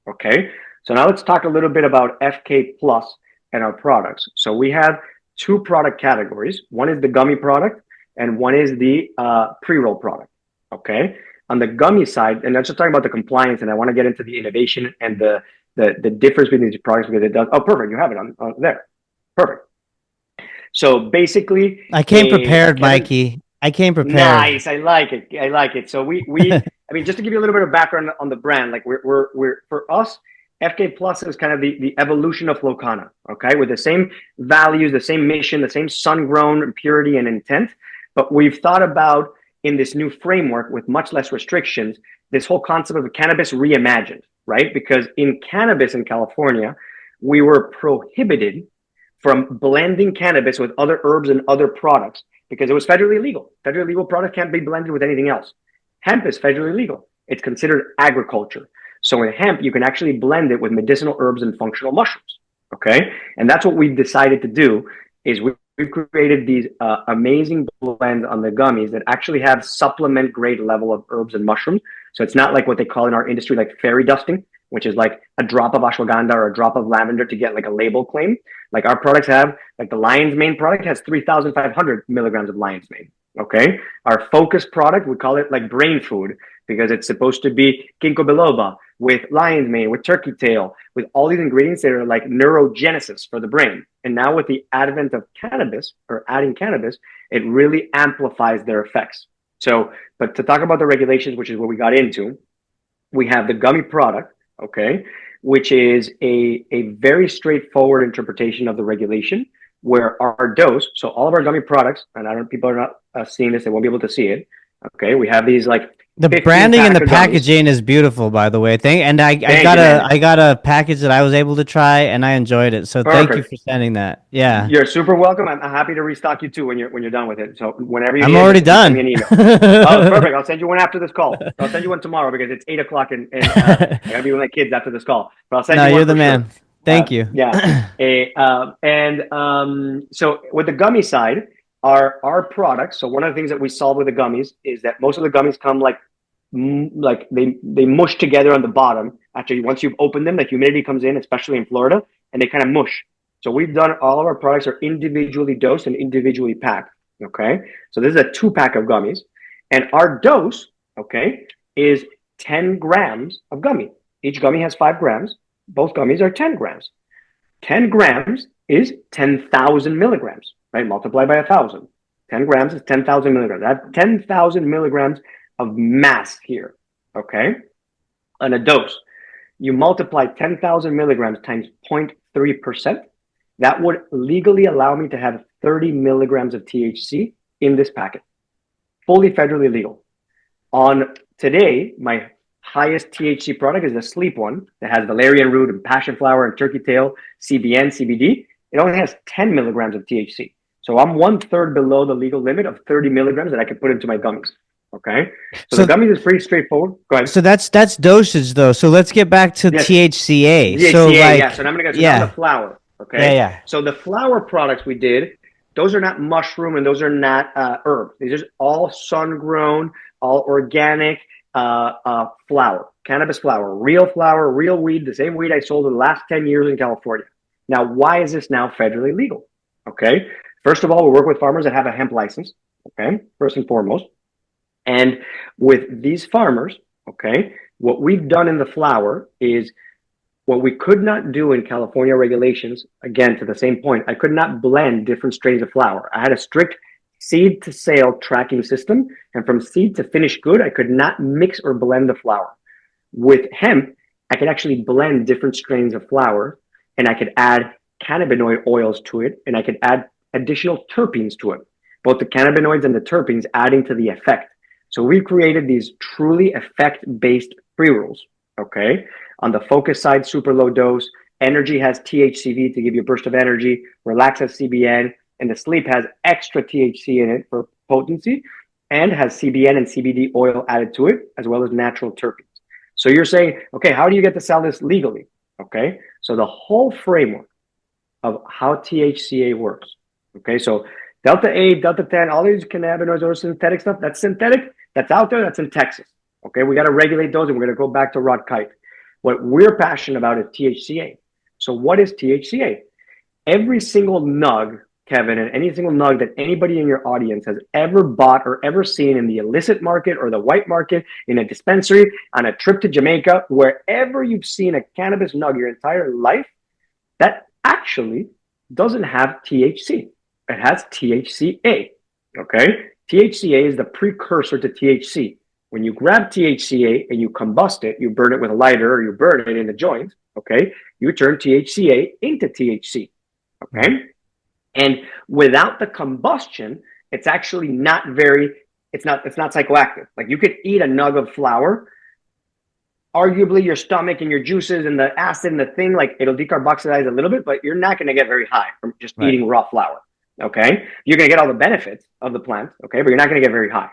Speaker 4: Okay. So now let's talk a little bit about FK Plus and our products. So we have 2 product categories. One is the gummy product and one is the pre-roll product. Okay. On the gummy side, and that's just talking about the compliance, and I want to get into the innovation and the difference between these products, because it does. Oh, perfect. You have it on there. Perfect. So basically,
Speaker 3: I came prepared, Mikey. I came prepared.
Speaker 4: Nice. I like it. So we I mean, just to give you a little bit of background on the brand, like we're for us, FK Plus is kind of the evolution of Flow Kana, okay? With the same values, the same mission, the same sun-grown purity and intent. But we've thought about, in this new framework with much less restrictions, this whole concept of cannabis reimagined, right? Because in cannabis in California, we were prohibited from blending cannabis with other herbs and other products because it was federally illegal. Federally legal product can't be blended with anything else. Hemp is federally legal. It's considered agriculture. So in hemp, you can actually blend it with medicinal herbs and functional mushrooms. Okay. And that's what we've decided to do, is we've created these amazing blends on the gummies that actually have supplement grade level of herbs and mushrooms. So it's not like what they call in our industry, like fairy dusting, which is like a drop of ashwagandha or a drop of lavender to get like a label claim. Like our products have, like the Lion's Mane product has 3,500 milligrams of Lion's Mane. Okay. Our focus product, we call it like brain food, because it's supposed to be ginkgo biloba with lion's mane, with turkey tail, with all these ingredients that are like neurogenesis for the brain. And now with the advent of cannabis, or adding cannabis, it really amplifies their effects. So, but to talk about the regulations, which is what we got into, we have the gummy product, okay, which is a very straightforward interpretation of the regulation, where our dose, so all of our gummy products, and I don't, people are not seeing this, they won't be able to see it. Okay, we have these like
Speaker 3: the branding and the packaging is beautiful, by the way. I got a package that I was able to try, and I enjoyed it. So thank you for sending that. Yeah,
Speaker 4: you're super welcome. I'm happy to restock you too when you're done with it. So whenever you
Speaker 3: I'm already done.
Speaker 4: Send me an email. Oh, perfect. I'll send you one after this call. I'll send you one tomorrow because it's 8:00 and I gotta be with my kids after this call. But I'll send you one.
Speaker 3: No, you're the man.
Speaker 4: Sure.
Speaker 3: Thank you.
Speaker 4: Yeah. So with the gummy side, our products. So one of the things that we solve with the gummies is that most of the gummies come like like they mush together on the bottom. Actually, once you've opened them, the humidity comes in, especially in Florida, and they kind of mush. So we've done all of our products are individually dosed and individually packed. Okay, so this is a 2-pack of gummies, and our dose, okay, is 10 grams of gummy. Each gummy has 5 grams. Both gummies are 10 grams. 10 grams is 10,000 milligrams, right? Multiplied by 1,000. 10 grams is 10,000 milligrams. That's 10,000 milligrams of mass here, okay? On a dose. You multiply 10,000 milligrams times 0.3%. That would legally allow me to have 30 milligrams of THC in this packet. Fully federally legal. On today, my highest THC product is the sleep one that has valerian root and passion flower and turkey tail, CBN, CBD. It only has 10 milligrams of THC. So I'm 1/3 below the legal limit of 30 milligrams that I can put into my gummies. Okay. So the gummies is pretty straightforward. Go ahead.
Speaker 3: So that's dosage though. So let's get back to
Speaker 4: Yes.
Speaker 3: THCA.
Speaker 4: THCA,
Speaker 3: So like,
Speaker 4: yeah. So now I'm gonna go down the flower. Okay.
Speaker 3: Yeah.
Speaker 4: So the flower products we did, those are not mushroom and those are not herb. These are all sun-grown, all organic flower, cannabis flower, real weed, the same weed I sold in the last 10 years in California. Now, why is this now federally legal? Okay. First of all, we work with farmers that have a hemp license. Okay. First and foremost. And with these farmers, okay, what we've done in the flower is what we could not do in California regulations. Again, to the same point, I could not blend different strains of flower. I had a strict seed to sale tracking system. And from seed to finished good, I could not mix or blend the flower. With hemp, I could actually blend different strains of flower and I could add cannabinoid oils to it and I could add additional terpenes to it. Both the cannabinoids and the terpenes adding to the effect. So we created these truly effect-based pre-rolls, okay? On the focus side, super low dose. Energy has THCV to give you a burst of energy. Relax has CBN. And the sleep has extra THC in it for potency and has CBN and CBD oil added to it, as well as natural terpenes. So you're saying, okay, how do you get to sell this legally? Okay, so the whole framework of how THCA works, okay, so Delta 8, Delta 10, all these cannabinoids or synthetic stuff, that's synthetic, that's out there, that's in Texas. Okay, we got to regulate those and we're going to go back to Rod Kite. What we're passionate about is THCA. So what is THCA? Every single nug, Kevin, and any single nug that anybody in your audience has ever bought or ever seen in the illicit market or the white market, in a dispensary, on a trip to Jamaica, wherever you've seen a cannabis nug your entire life, that actually doesn't have THC. It has THCA, okay? THCA is the precursor to THC. When you grab THCA and you combust it, you burn it with a lighter or you burn it in a joint, okay? You turn THCA into THC, okay? And without the combustion, it's actually not it's not psychoactive. Like you could eat a nug of flour, arguably your stomach and your juices and the acid and the thing, like it'll decarboxylize a little bit, but you're not going to get very high from just eating raw flour. Okay. You're going to get all the benefits of the plant. Okay. But you're not going to get very high.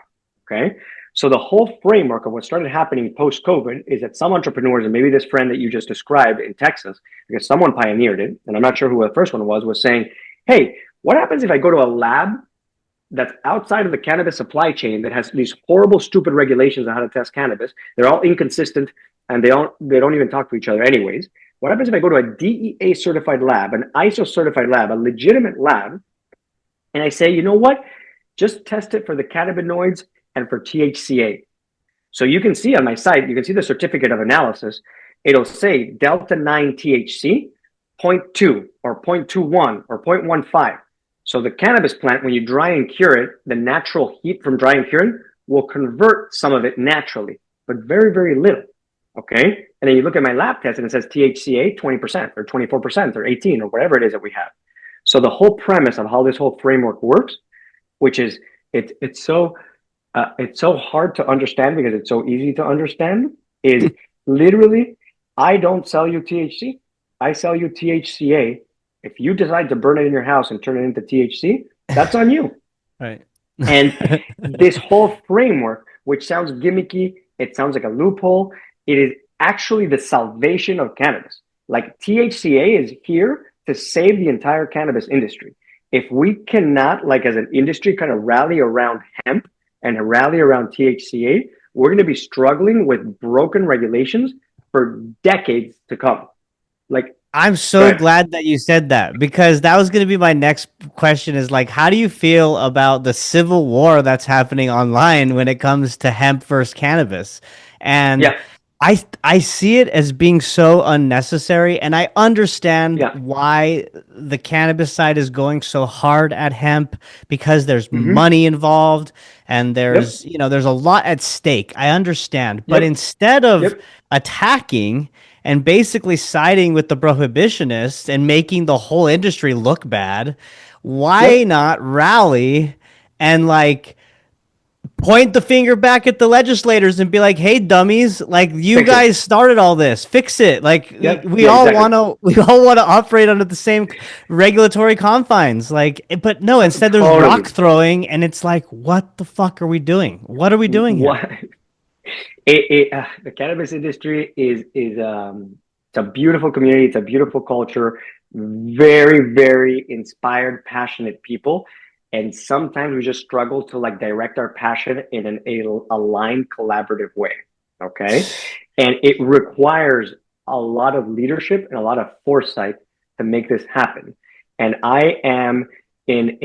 Speaker 4: Okay. So the whole framework of what started happening post-COVID is that some entrepreneurs, and maybe this friend that you just described in Texas, because someone pioneered it, and I'm not sure who the first one was saying, hey, what happens if I go to a lab that's outside of the cannabis supply chain that has these horrible, stupid regulations on how to test cannabis? They're all inconsistent and they don't even talk to each other anyways. What happens if I go to a DEA certified lab, an ISO certified lab, a legitimate lab, and I say, you know what? Just test it for the cannabinoids and for THCA. So you can see on my site, you can see the certificate of analysis. It'll say Delta 9 THC, 0.2 or 0.21 or 0.15. So the cannabis plant, when you dry and cure it, the natural heat from dry and curing will convert some of it naturally, but very, very little. Okay. And then you look at my lab test and it says THCA 20% or 24% or 18 or whatever it is that we have. So the whole premise of how this whole framework works, which is it's so hard to understand because it's so easy to understand, is literally, I don't sell you THC. I sell you THCA. If you decide to burn it in your house and turn it into THC, that's on you.
Speaker 3: Right.
Speaker 4: And this whole framework, which sounds gimmicky, it sounds like a loophole, it is actually the salvation of cannabis. Like THCA is here to save the entire cannabis industry. If we cannot, like as an industry, kind of rally around hemp and rally around THCA, we're going to be struggling with broken regulations for decades to come. Like,
Speaker 3: I'm
Speaker 4: go
Speaker 3: so
Speaker 4: ahead.
Speaker 3: glad that you said that, because that was going to be my next question is like, how do you feel about the civil war that's happening online when it comes to hemp versus cannabis? And
Speaker 4: Yeah,
Speaker 3: I see it as being so unnecessary, and I understand
Speaker 4: yeah,
Speaker 3: why the cannabis side is going so hard at hemp, because there's
Speaker 4: mm-hmm.
Speaker 3: money involved and
Speaker 4: Yep,
Speaker 3: there's a lot at stake. I understand. But
Speaker 4: yep,
Speaker 3: instead of
Speaker 4: yep,
Speaker 3: attacking and basically siding with the prohibitionists and making the whole industry look bad, why
Speaker 4: yep.
Speaker 3: not rally and like point the finger back at the legislators and be like, "Hey, dummies! Like you
Speaker 4: Fix it.
Speaker 3: guys started all this. Fix it. Like
Speaker 4: Yep,
Speaker 3: we
Speaker 4: yeah,
Speaker 3: all
Speaker 4: exactly.
Speaker 3: want to. We all want to operate under the same regulatory confines. Like, but no. Instead, there's rock
Speaker 4: Totally.
Speaker 3: throwing, and it's like, what the fuck are we doing? What are we doing here?
Speaker 4: What the cannabis industry is it's a beautiful community. It's a beautiful culture. Very, very inspired, passionate people. And sometimes we just struggle to like direct our passion in a aligned, collaborative way. Okay. And it requires a lot of leadership and a lot of foresight to make this happen. And I am in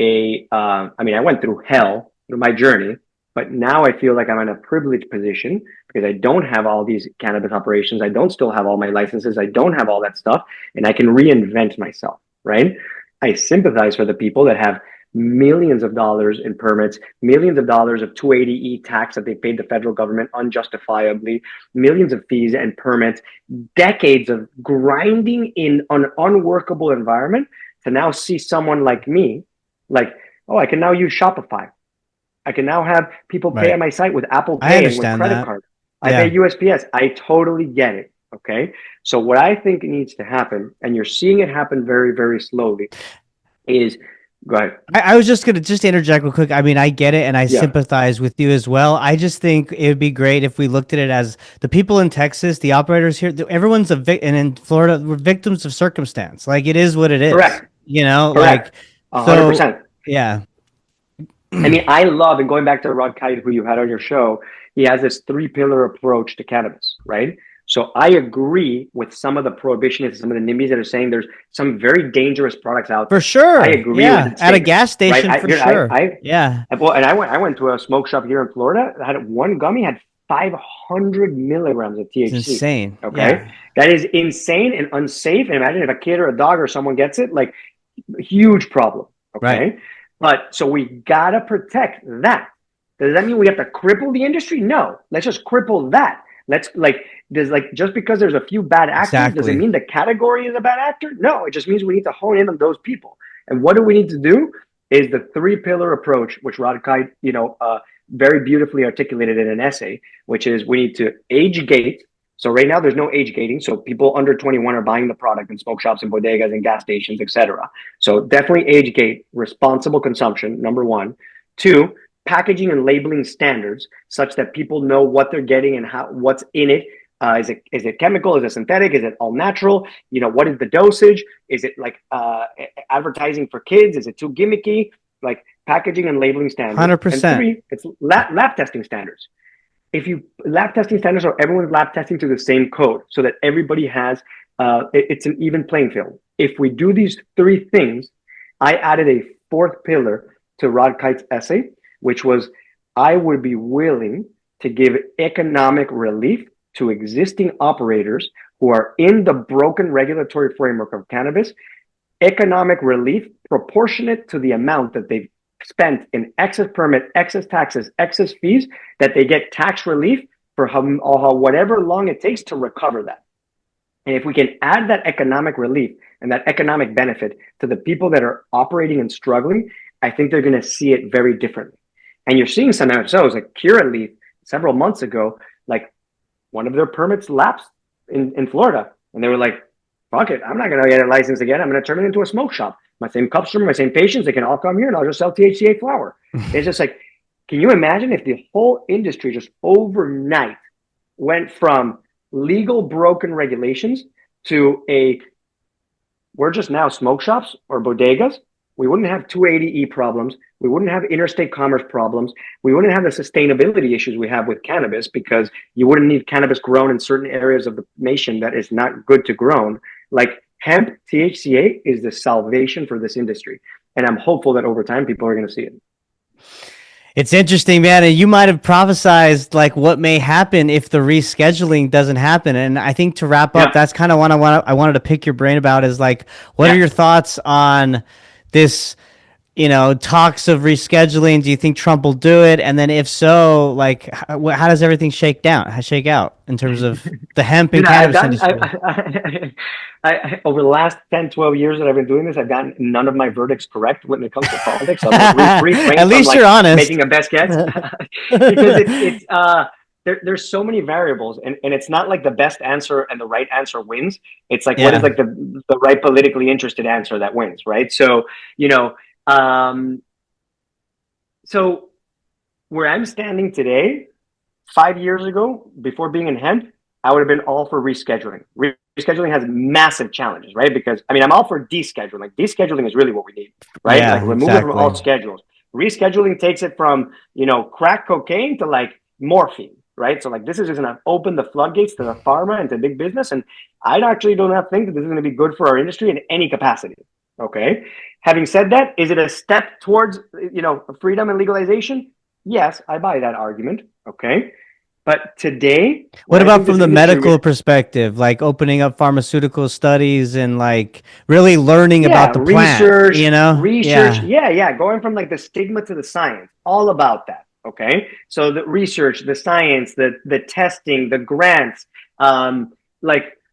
Speaker 4: I mean, I went through hell through my journey, but now I feel like I'm in a privileged position because I don't have all these cannabis operations. I don't still have all my licenses. I don't have all that stuff, and I can reinvent myself, right? I sympathize for the people that have millions of dollars in permits, millions of dollars of 280E tax that they paid the federal government unjustifiably, millions of fees and permits, decades of grinding in an unworkable environment to now see someone like me, like, oh, I can now use Shopify. I can now have people pay
Speaker 3: Right.
Speaker 4: on my site with Apple
Speaker 3: I
Speaker 4: Pay and with
Speaker 3: understand
Speaker 4: credit
Speaker 3: that.
Speaker 4: card. I pay
Speaker 3: Yeah.
Speaker 4: USPS. I totally get it. Okay. So what I think needs to happen, and you're seeing it happen very, very slowly, is go ahead.
Speaker 3: I was just gonna just interject real quick. I mean, I get it, and I
Speaker 4: Yeah.
Speaker 3: sympathize with you as well. I just think it would be great if we looked at it as the people in Texas, the operators here, everyone's and in Florida, we're victims of circumstance. Like it is what it is,
Speaker 4: Correct.
Speaker 3: like
Speaker 4: Correct.
Speaker 3: so.
Speaker 4: 100%.
Speaker 3: Yeah,
Speaker 4: I mean, I love, and going back to Rod Kite, who you had on your show, he has this three-pillar approach to cannabis, right? So I agree with some of the prohibitionists, some of the NIMBYs that are saying there's some very dangerous products out
Speaker 3: for
Speaker 4: there. I
Speaker 3: sure.
Speaker 4: agree with
Speaker 3: Yeah,
Speaker 4: that
Speaker 3: at a
Speaker 4: statement,
Speaker 3: gas
Speaker 4: right?
Speaker 3: station, for sure. Yeah,
Speaker 4: Well, and I went to a smoke shop here in Florida. I had one gummy had 500 milligrams of
Speaker 3: it's
Speaker 4: THC.
Speaker 3: insane.
Speaker 4: Okay,
Speaker 3: Yeah,
Speaker 4: that is insane and unsafe. And imagine if a kid or a dog or someone gets it, like huge problem.
Speaker 3: right.
Speaker 4: Okay. But so we got to protect that. Does that mean we have to cripple the industry? No. Let's just cripple that. Let's like, there's like, just because there's a few bad actors, does it
Speaker 3: Exactly.
Speaker 4: mean the category is a bad actor? No. It just means we need to hone in on those people. And what do we need to do is the three-pillar approach, which Rod Kite, very beautifully articulated in an essay, which is we need to age gate. So right now there's no age gating. So people under 21 are buying the product in smoke shops and bodegas and gas stations, etc. So definitely age gate, responsible consumption, number one. Two, packaging and labeling standards such that people know what they're getting and how what's in it. Is it chemical? Is it synthetic? Is it all natural? What is the dosage? Is it like advertising for kids? Is it too gimmicky? Like packaging and labeling standards. And
Speaker 3: 100%.
Speaker 4: three, it's lab testing standards. If you lab testing standards are everyone's lab testing to the same code so that everybody has it's an even playing field. If we do these three things, I added a fourth pillar to Rod Kite's essay, which was I would be willing to give economic relief to existing operators who are in the broken regulatory framework of cannabis, economic relief proportionate to the amount that they've spent in excess permit, excess taxes, excess fees, that they get tax relief for whatever long it takes to recover that. And if we can add that economic relief and that economic benefit to the people that are operating and struggling, I think they're going to see it very differently. And you're seeing some MSOs like Curaleaf several months ago, like one of their permits lapsed in Florida. And they were like, fuck it, I'm not going to get a license again. I'm going to turn it into a smoke shop. My same customer, my same patients, they can all come here and I'll just sell THCA flower. It's just like, can you imagine if the whole industry just overnight went from legal broken regulations to we're just now smoke shops or bodegas we wouldn't have 280E problems. We wouldn't have interstate commerce problems. We wouldn't have the sustainability issues we have with cannabis, because you wouldn't need cannabis grown in certain areas of the nation that is not good to grown. Like hemp, THCA is the salvation for this industry. And I'm hopeful that over time, people are going to see it.
Speaker 3: It's interesting, man. And you might have prophesized like what may happen if the rescheduling doesn't happen. And I think to wrap up,
Speaker 4: Yeah.
Speaker 3: that's kind of what I wanted to pick your brain about is like, what are your thoughts on this, talks of rescheduling? Do you think Trump will do it? And then if so, like, how does everything shake out in terms of the hemp and cannabis industry?
Speaker 4: Over the last 10, 12 years that I've been doing this, I've gotten none of my verdicts correct when it comes to politics. So I'm refrain
Speaker 3: At least
Speaker 4: from
Speaker 3: you're honest.
Speaker 4: making a best guess because there's so many variables, and it's not like the best answer and the right answer wins. It's like what is like the right politically interested answer that wins, right? So, so where I'm standing today, 5 years ago, before being in hemp, I would have been all for rescheduling. Rescheduling has massive challenges, right? Because I'm all for descheduling. Like descheduling is really what we need, right?
Speaker 3: Yeah,
Speaker 4: like remove it from all schedules. Rescheduling takes it from, crack cocaine to like morphine, right? So like this is just going to open the floodgates to the pharma and to big business. And I actually do not think that this is going to be good for our industry in any capacity. Okay. Having said that, is it a step towards, freedom and legalization? Yes, I buy that argument. Okay. But today,
Speaker 3: what about from the medical perspective, like opening up pharmaceutical studies and like really learning about the
Speaker 4: research,
Speaker 3: plant,
Speaker 4: research. Yeah. Going from like the stigma to the science, all about that. Okay. So the research, the science, the testing, the grants, again,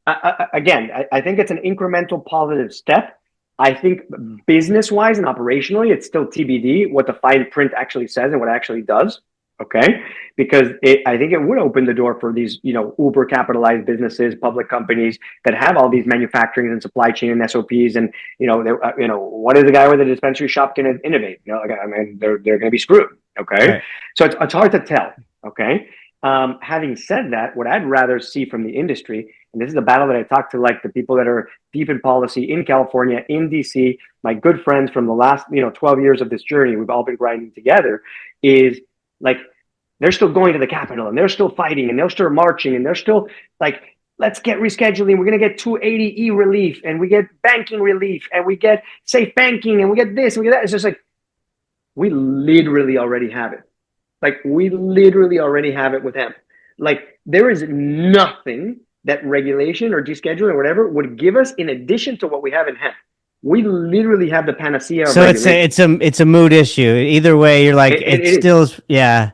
Speaker 4: I think it's an incremental positive step. I think business-wise and operationally, it's still TBD what the fine print actually says and what it actually does. Okay, because I think it would open the door for these, uber capitalized businesses, public companies that have all these manufacturing and supply chain and SOPs, and what is the guy with a dispensary shop going to innovate? They're going to be screwed. Okay, right. So it's hard to tell. Okay, having said that, what I'd rather see from the industry, and this is a battle that I talk to like the people that are deep in policy in California, in DC, my good friends from the last 12 years of this journey, we've all been grinding together, is like they're still going to the Capitol and they're still fighting and they're still marching and they're still like, let's get rescheduling. We're going to get 280E relief and we get banking relief and we get safe banking and we get this and we get that. It's just like, we literally already have it. Like we literally already have it with hemp. Like there is nothing that regulation or descheduling or whatever would give us in addition to what we have in hemp. We literally have the panacea.
Speaker 3: So it's a mood issue. Either way, you're like it still is. Yeah.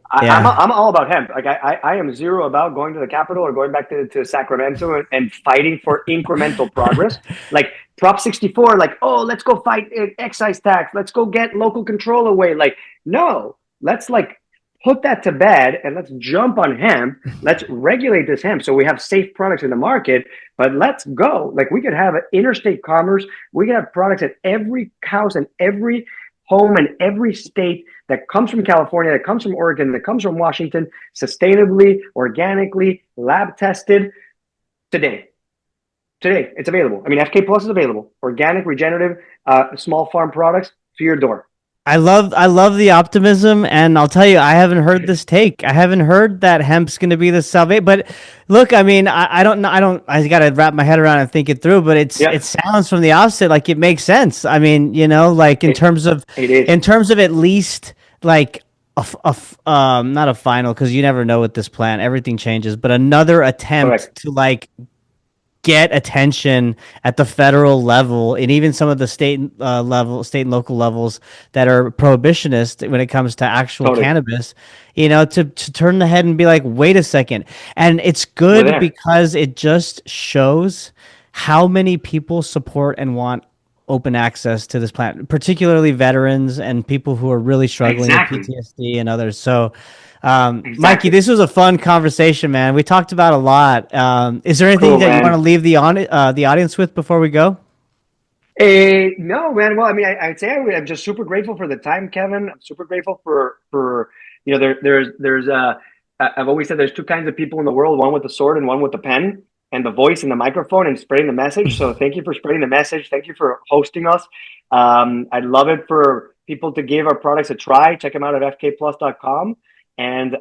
Speaker 4: I'm all about hemp. Like I am zero about going to the Capitol or going back to Sacramento and fighting for incremental progress. Like Prop 64, like, oh, let's go fight excise tax. Let's go get local control away. Like, no, let's like put that to bed and let's jump on hemp. Let's regulate this hemp so we have safe products in the market. But let's go. Like we could have interstate commerce. We could have products at every house and every home in every state that comes from California, that comes from Oregon, that comes from Washington, sustainably, organically, lab tested. Today, it's available. I mean, FK Plus is available. Organic, regenerative, small farm products to your door.
Speaker 3: I love the optimism, and I'll tell you, I haven't heard this take. I haven't heard that hemp's going to be the salvation. But look, I mean, I don't know. I got to wrap my head around and think it through. But it sounds from the outset like it makes sense. I mean, like in terms of at least like not a final, because you never know with this plan. Everything changes, but another attempt to like get attention at the federal level and even some of the state and local levels that are prohibitionist when it comes to actual cannabis, to turn the head and be like, wait a second. And it's good because it just shows how many people support and want open access to this plant, particularly veterans and people who are really struggling with PTSD and others. So Mikey, this was a fun conversation, man. We talked about a lot. Is there anything that you want to leave the audience with before we go?
Speaker 4: No, man. Well, I mean, I'd say I'm just super grateful for the time, Kevin. I'm super grateful for I've always said there's two kinds of people in the world, one with the sword and one with the pen. and the voice and the microphone and spreading the message. So thank you for spreading the message. Thank you for hosting us. I'd love it for people to give our products a try. Check them out at fkplus.com. And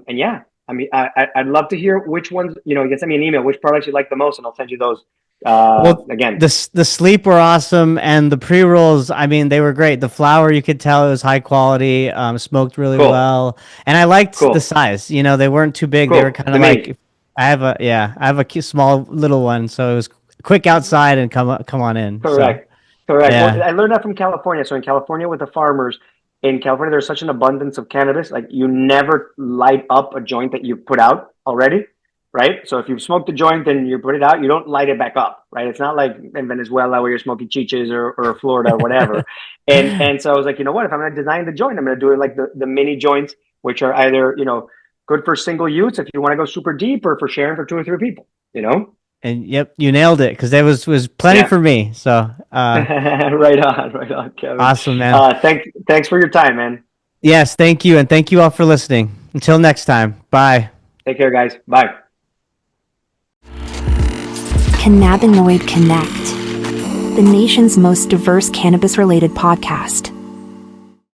Speaker 4: yeah, I mean, I'd love to hear which ones, you can send me an email, which products you like the most, and I'll send you those.
Speaker 3: Well,
Speaker 4: Again,
Speaker 3: the sleep were awesome, and the pre-rolls, I mean, they were great. The flower, you could tell it was high quality, smoked really
Speaker 4: Cool.
Speaker 3: well, and I liked
Speaker 4: Cool.
Speaker 3: the size. They weren't too big. They
Speaker 4: Cool.
Speaker 3: were kind
Speaker 4: To
Speaker 3: of
Speaker 4: me.
Speaker 3: like, I have a small little one, so it was quick outside and come on in.
Speaker 4: Correct.
Speaker 3: So,
Speaker 4: Correct.
Speaker 3: yeah.
Speaker 4: Well, I learned that from California. So in California, with the farmers, in California, there's such an abundance of cannabis. Like, you never light up a joint that you put out already, right? So if you've smoked a joint and you put it out, you don't light it back up, right? It's not like in Venezuela where you're smoking chiches or Florida or whatever. and so I was like, you know what? If I'm going to design the joint, I'm going to do it like the mini joints, which are either good for single use if you want to go super deep, or for sharing for 2 or 3 people.
Speaker 3: And yep, you nailed it, because there was plenty for me. So
Speaker 4: right on, Kevin.
Speaker 3: Awesome, man.
Speaker 4: Thanks for your time, man.
Speaker 3: Yes, thank you, and thank you all for listening. Until next time, bye.
Speaker 4: Take care, guys. Bye.
Speaker 2: Cannabinoid Connect, the nation's most diverse cannabis-related podcast.